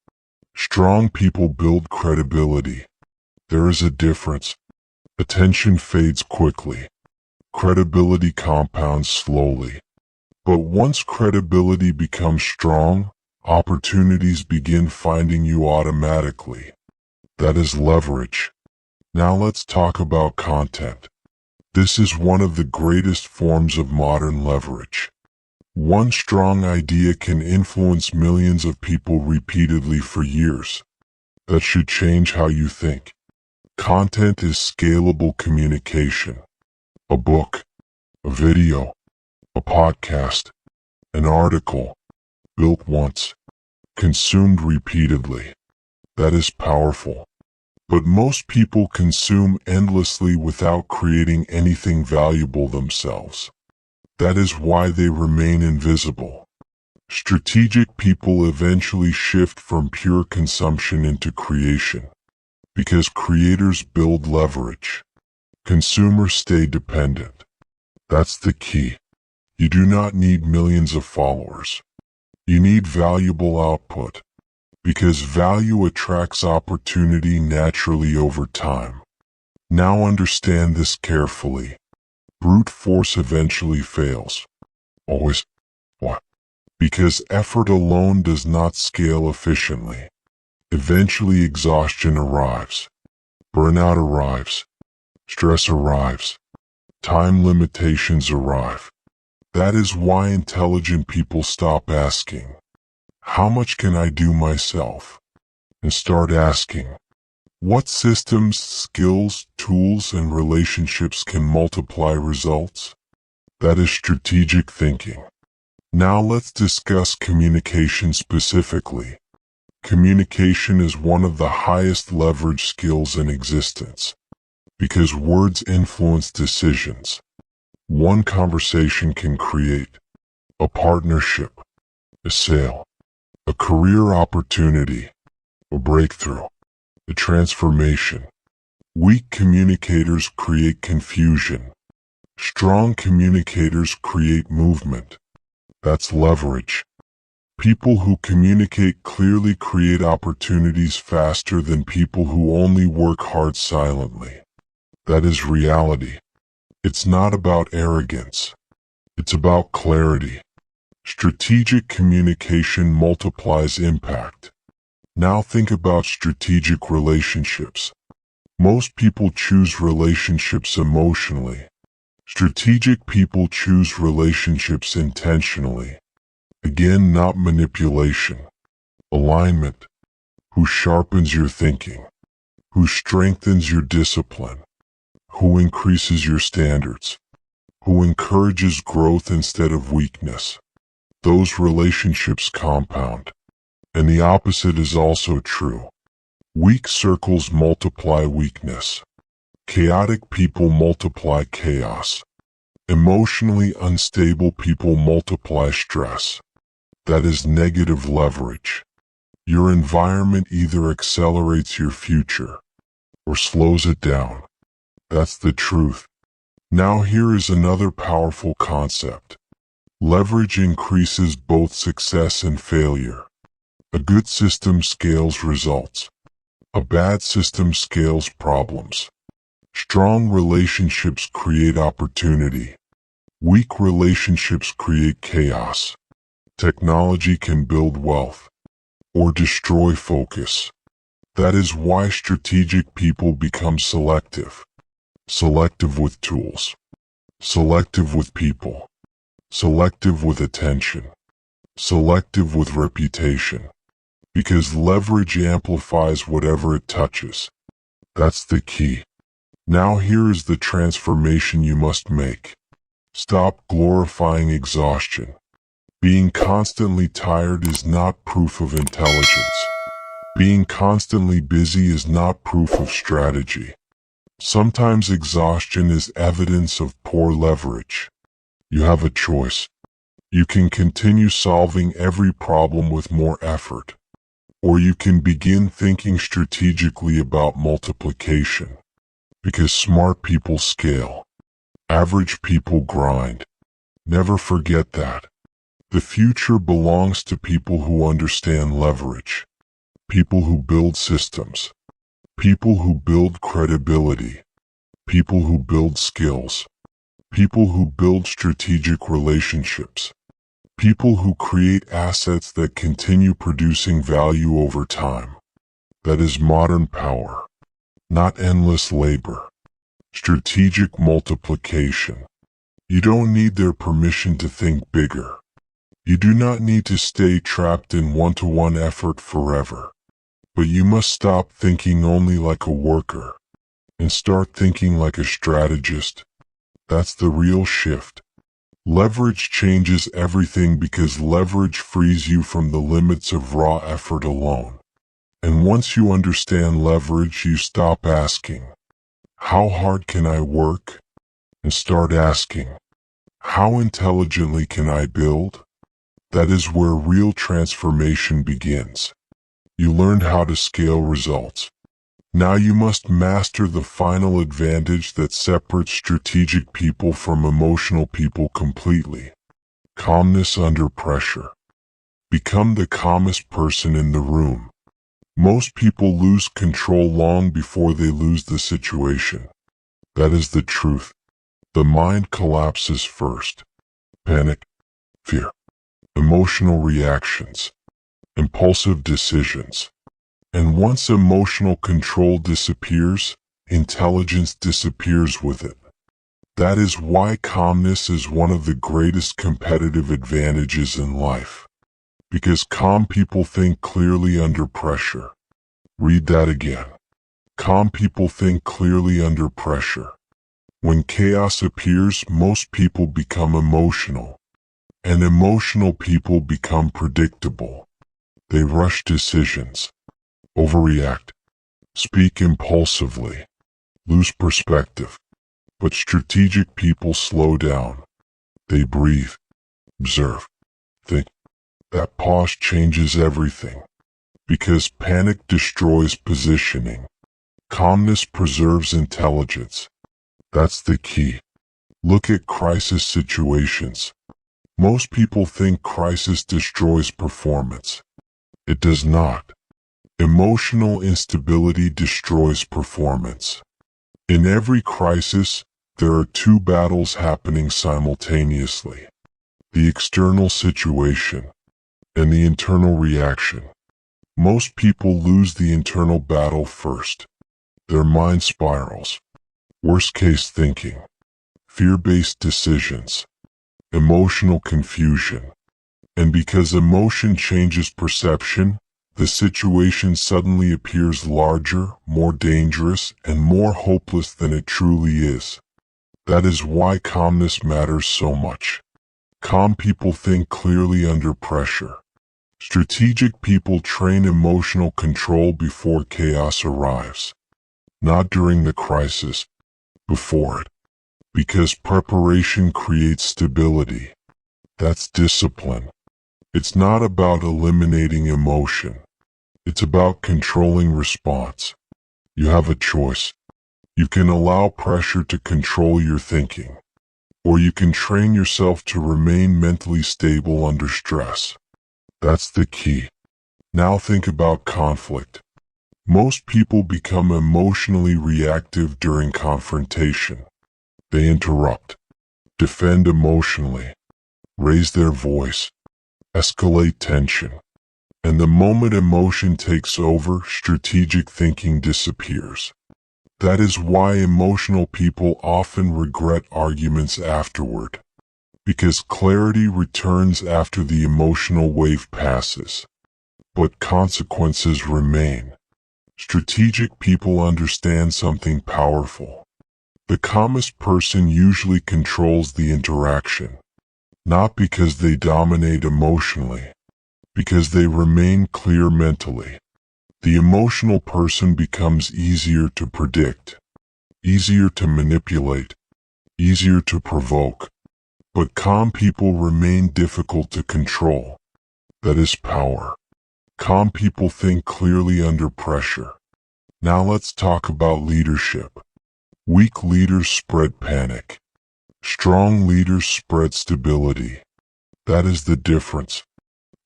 Strong people build credibility. There is a difference. Attention fades quickly. Credibility compounds slowly. But once credibility becomes strong, opportunities begin finding you automatically. That is leverage. Now let's talk about content. This is one of the greatest forms of modern leverage. One strong idea can influence millions of people repeatedly for years. That should change how you think. Content is scalable communication. A book, a video, a podcast, an article, built once, consumed repeatedly. That is powerful. But most people consume endlessly without creating anything valuable themselves. That is why they remain invisible. Strategic people eventually shift from pure consumption into creation. Because creators build leverage. Consumers stay dependent. That's the key. You do not need millions of followers. You need valuable output. Because value attracts opportunity naturally over time. Now understand this carefully. Brute force eventually fails. Always. Why? Because effort alone does not scale efficiently. Eventually exhaustion arrives. Burnout arrives. Stress arrives. Time limitations arrive. That is why intelligent people stop asking, "How much can I do myself?" and start asking, What systems, skills, tools, and relationships can multiply results? That is strategic thinking. Now let's discuss communication specifically. Communication is one of the highest leverage skills in existence, because words influence decisions. One conversation can create a partnership, a sale, a career opportunity, a breakthrough, a transformation. Weak communicators create confusion. Strong communicators create movement. That's leverage. People who communicate clearly create opportunities faster than people who only work hard silently. That is reality. It's not about arrogance. It's about clarity. Strategic communication multiplies impact. Now think about strategic relationships. Most people choose relationships emotionally. Strategic people choose relationships intentionally. Again, not manipulation. Alignment. Who sharpens your thinking? Who strengthens your discipline? Who increases your standards? Who encourages growth instead of weakness? Those relationships compound. And the opposite is also true. Weak circles multiply weakness. Chaotic people multiply chaos. Emotionally unstable people multiply stress. That is negative leverage. Your environment either accelerates your future or slows it down. That's the truth. Now here is another powerful concept. Leverage increases both success and failure. A good system scales results. A bad system scales problems. Strong relationships create opportunity. Weak relationships create chaos. Technology can build wealth or destroy focus. That is why strategic people become selective. Selective with tools. Selective with people. Selective with attention. Selective with reputation. Because leverage amplifies whatever it touches. That's the key. Now here is the transformation you must make. Stop glorifying exhaustion. Being constantly tired is not proof of intelligence. Being constantly busy is not proof of strategy. Sometimes exhaustion is evidence of poor leverage. You have a choice. You can continue solving every problem with more effort, or you can begin thinking strategically about multiplication. Because smart people scale. Average people grind. Never forget that. The future belongs to people who understand leverage. People who build systems. People who build credibility. People who build skills. People who build strategic relationships. People who create assets that continue producing value over time. That is modern power. Not endless labor. Strategic multiplication. You don't need their permission to think bigger. You do not need to stay trapped in one-to-one effort forever. But you must stop thinking only like a worker and start thinking like a strategist. That's the real shift. Leverage changes everything because leverage frees you from the limits of raw effort alone. And once you understand leverage, you stop asking, "How hard can I work?" and start asking, "How intelligently can I build?" That is where real transformation begins. You learned how to scale results. Now you must master the final advantage that separates strategic people from emotional people completely. Calmness under pressure. Become the calmest person in the room. Most people lose control long before they lose the situation. That is the truth. The mind collapses first. Panic, fear, emotional reactions, impulsive decisions. And once emotional control disappears, intelligence disappears with it. That is why calmness is one of the greatest competitive advantages in life. Because calm people think clearly under pressure. Read that again. Calm people think clearly under pressure. When chaos appears, most people become emotional, and emotional people become predictable. They rush decisions, overreact, speak impulsively, lose perspective. But strategic people slow down. They breathe, observe, think. That pause changes everything, because panic destroys positioning. Calmness preserves intelligence. That's the key. Look at crisis situations. Most people think crisis destroys performance. It does not. Emotional instability destroys performance. In every crisis, there are two battles happening simultaneously: the external situation and the internal reaction. Most people lose the internal battle first. Their mind spirals. Worst-case thinking, fear-based decisions, emotional confusion. And because emotion changes perception, the situation suddenly appears larger, more dangerous, and more hopeless than it truly is. That is why calmness matters so much. Calm people think clearly under pressure. Strategic people train emotional control before chaos arrives. Not during the crisis, before it. Because preparation creates stability. That's discipline. It's not about eliminating emotion. It's about controlling response. You have a choice. You can allow pressure to control your thinking, or you can train yourself to remain mentally stable under stress. That's the key. Now think about conflict. Most people become emotionally reactive during confrontation. They interrupt, defend emotionally, raise their voice, escalate tension. And the moment emotion takes over, strategic thinking disappears. That is why emotional people often regret arguments afterward. Because clarity returns after the emotional wave passes. But consequences remain. Strategic people understand something powerful. The calmest person usually controls the interaction. Not because they dominate emotionally, because they remain clear mentally. The emotional person becomes easier to predict, easier to manipulate, easier to provoke. But calm people remain difficult to control. That is power. Calm people think clearly under pressure. Now let's talk about leadership. Weak leaders spread panic. Strong leaders spread stability. That is the difference.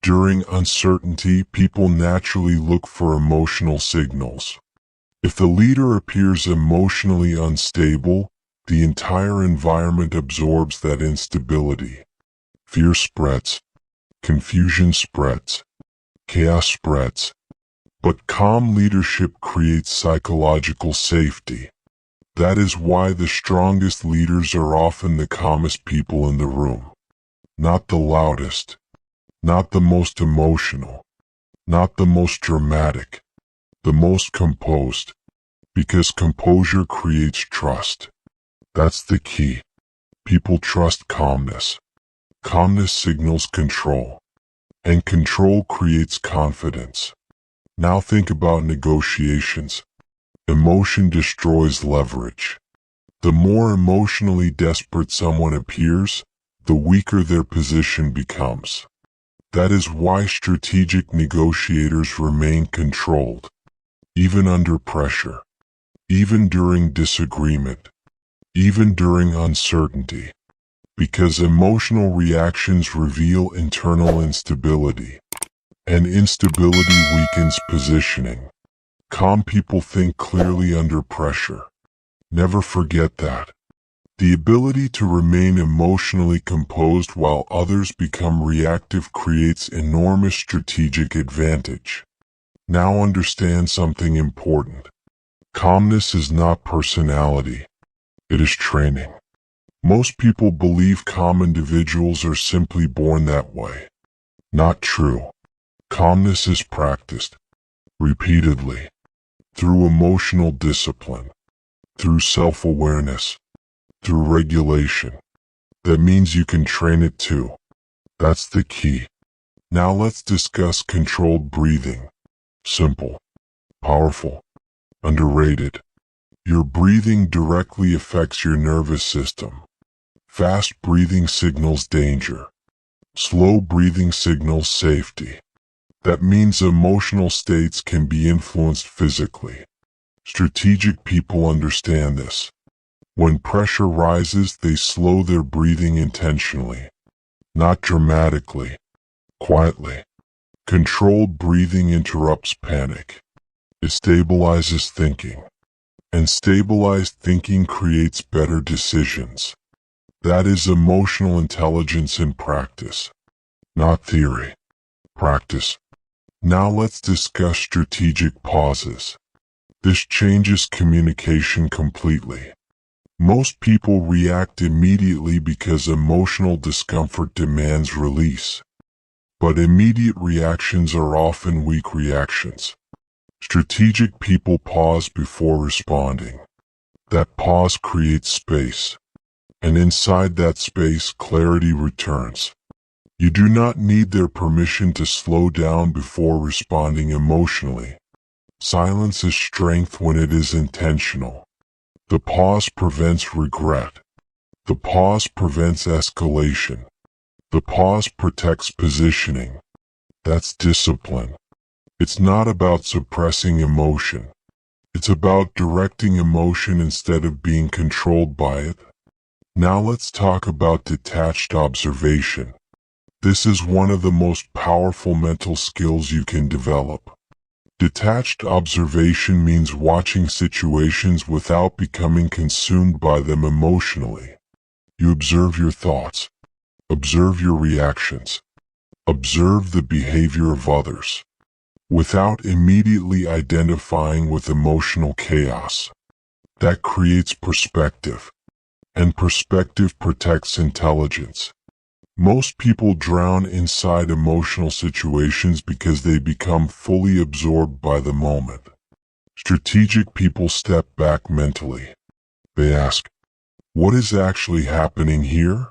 During uncertainty, people naturally look for emotional signals. If the leader appears emotionally unstable, the entire environment absorbs that instability. Fear spreads. Confusion spreads. Chaos spreads. But calm leadership creates psychological safety. That is why the strongest leaders are often the calmest people in the room. Not the loudest. Not the most emotional. Not the most dramatic. The most composed. Because composure creates trust. That's the key. People trust calmness. Calmness signals control. And control creates confidence. Now think about negotiations. Emotion destroys leverage. The more emotionally desperate someone appears, the weaker their position becomes. That is why strategic negotiators remain controlled. Even under pressure. Even during disagreement. Even during uncertainty. Because emotional reactions reveal internal instability. And instability weakens positioning. Calm people think clearly under pressure. Never forget that. The ability to remain emotionally composed while others become reactive creates enormous strategic advantage. Now understand something important. Calmness is not personality. It is training. Most people believe calm individuals are simply born that way. Not true. Calmness is practiced. Repeatedly. through emotional discipline, through self-awareness, through regulation. That means you can train it too. That's the key. Now let's discuss controlled breathing. Simple, powerful, underrated. Your breathing directly affects your nervous system. Fast breathing signals danger. Slow breathing signals safety. That means emotional states can be influenced physically. Strategic people understand this. When pressure rises, they slow their breathing intentionally. Not dramatically, quietly. Controlled breathing interrupts panic. It stabilizes thinking. And stabilized thinking creates better decisions. That is emotional intelligence in practice. Not theory. Practice. Now let's discuss strategic pauses. This changes communication completely. Most people react immediately because emotional discomfort demands release. But immediate reactions are often weak reactions. Strategic people pause before responding. That pause creates space. And inside that space, clarity returns. You do not need their permission to slow down before responding emotionally. Silence is strength when it is intentional. The pause prevents regret. The pause prevents escalation. The pause protects positioning. That's discipline. It's not about suppressing emotion. It's about directing emotion instead of being controlled by it. Now let's talk about detached observation. This is one of the most powerful mental skills you can develop. Detached observation means watching situations without becoming consumed by them emotionally. You observe your thoughts. Observe your reactions. Observe the behavior of others, without immediately identifying with emotional chaos. That creates perspective. And perspective protects intelligence. Most people drown inside emotional situations because they become fully absorbed by the moment. Strategic people step back mentally. They ask, what is actually happening here?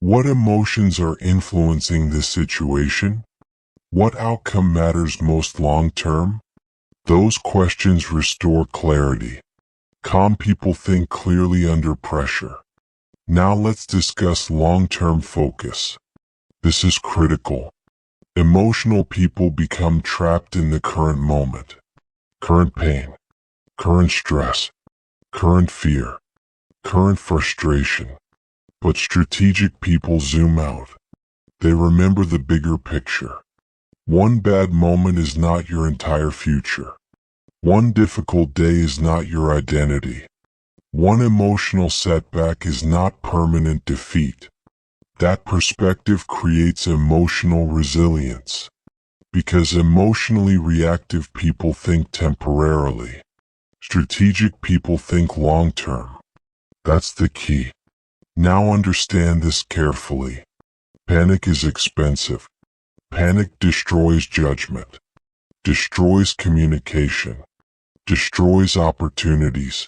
What emotions are influencing this situation? What outcome matters most long-term? Those questions restore clarity. Calm people think clearly under pressure. Now let's discuss long-term focus. This is critical. Emotional people become trapped in the current moment. Current pain, current stress, current fear, current frustration. But strategic people zoom out. They remember the bigger picture. One bad moment is not your entire future. One difficult day is not your identity. One emotional setback is not permanent defeat. That perspective creates emotional resilience. Because emotionally reactive people think temporarily. Strategic people think long-term. That's the key. Now understand this carefully. Panic is expensive. Panic destroys judgment, destroys communication, destroys opportunities,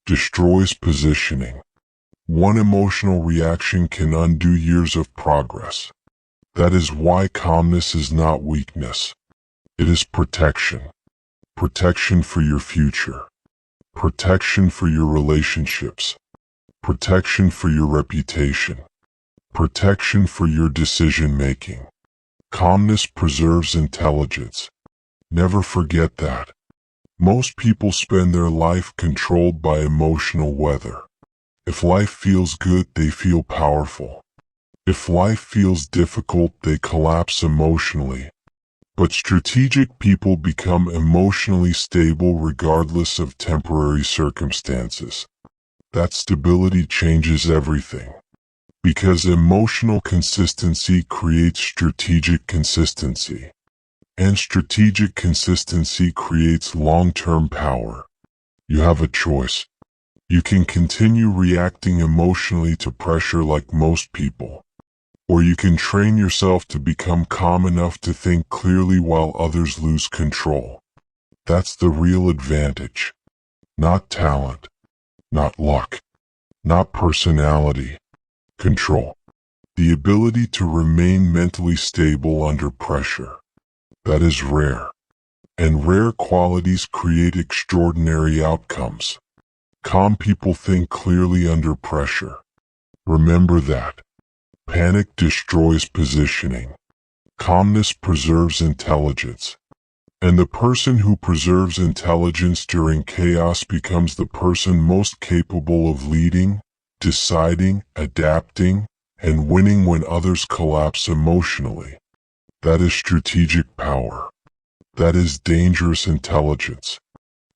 destroys positioning. One emotional reaction can undo years of progress. That is why calmness is not weakness. It is protection. Protection for your future. Protection for your relationships. Protection for your reputation. Protection for your decision-making. Calmness preserves intelligence. Never forget that. Most people spend their life controlled by emotional weather. If life feels good, they feel powerful. If life feels difficult, they collapse emotionally. But strategic people become emotionally stable regardless of temporary circumstances. That stability changes everything. Because emotional consistency creates strategic consistency. And strategic consistency creates long-term power. You have a choice. You can continue reacting emotionally to pressure like most people. Or you can train yourself to become calm enough to think clearly while others lose control. That's the real advantage. Not talent, not luck, not personality. Control. The ability to remain mentally stable under pressure. That is rare. And rare qualities create extraordinary outcomes. Calm people think clearly under pressure. Remember that. Panic destroys positioning. Calmness preserves intelligence. And the person who preserves intelligence during chaos becomes the person most capable of leading, deciding, adapting, and winning when others collapse emotionally. That is strategic power. That is dangerous intelligence.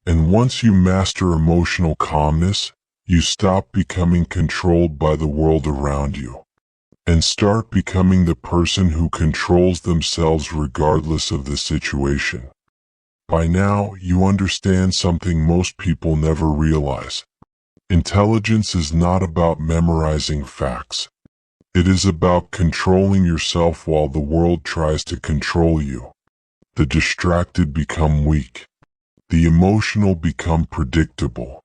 And once you master emotional calmness, you stop becoming controlled by the world around you, and start becoming the person who controls themselves regardless of the situation. By now, you understand something most people never realize. Intelligence is not about memorizing facts. It is about controlling yourself while the world tries to control you. The distracted become weak. The emotional become predictable.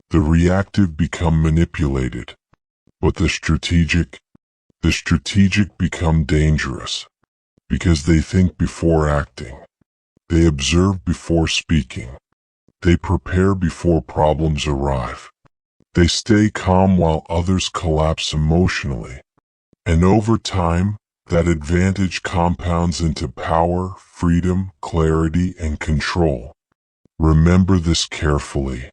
The reactive become manipulated. But the strategic become dangerous. Because they think before acting. They observe before speaking. They prepare before problems arrive. They stay calm while others collapse emotionally. And over time, that advantage compounds into power, freedom, clarity, and control. Remember this carefully.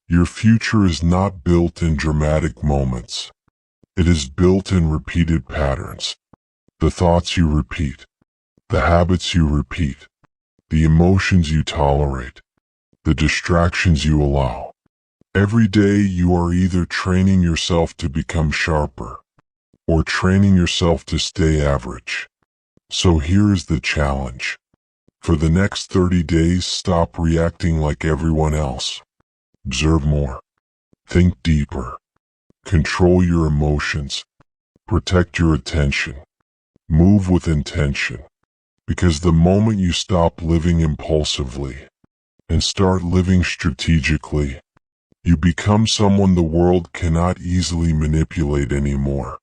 Your future is not built in dramatic moments. It is built in repeated patterns. The thoughts you repeat. The habits you repeat. The emotions you tolerate. The distractions you allow. Every day you are either training yourself to become sharper, or training yourself to stay average. So here is the challenge. For the next 30 days, stop reacting like everyone else. Observe more. Think deeper. Control your emotions. Protect your attention. Move with intention. Because the moment you stop living impulsively and start living strategically, you become someone the world cannot easily manipulate anymore.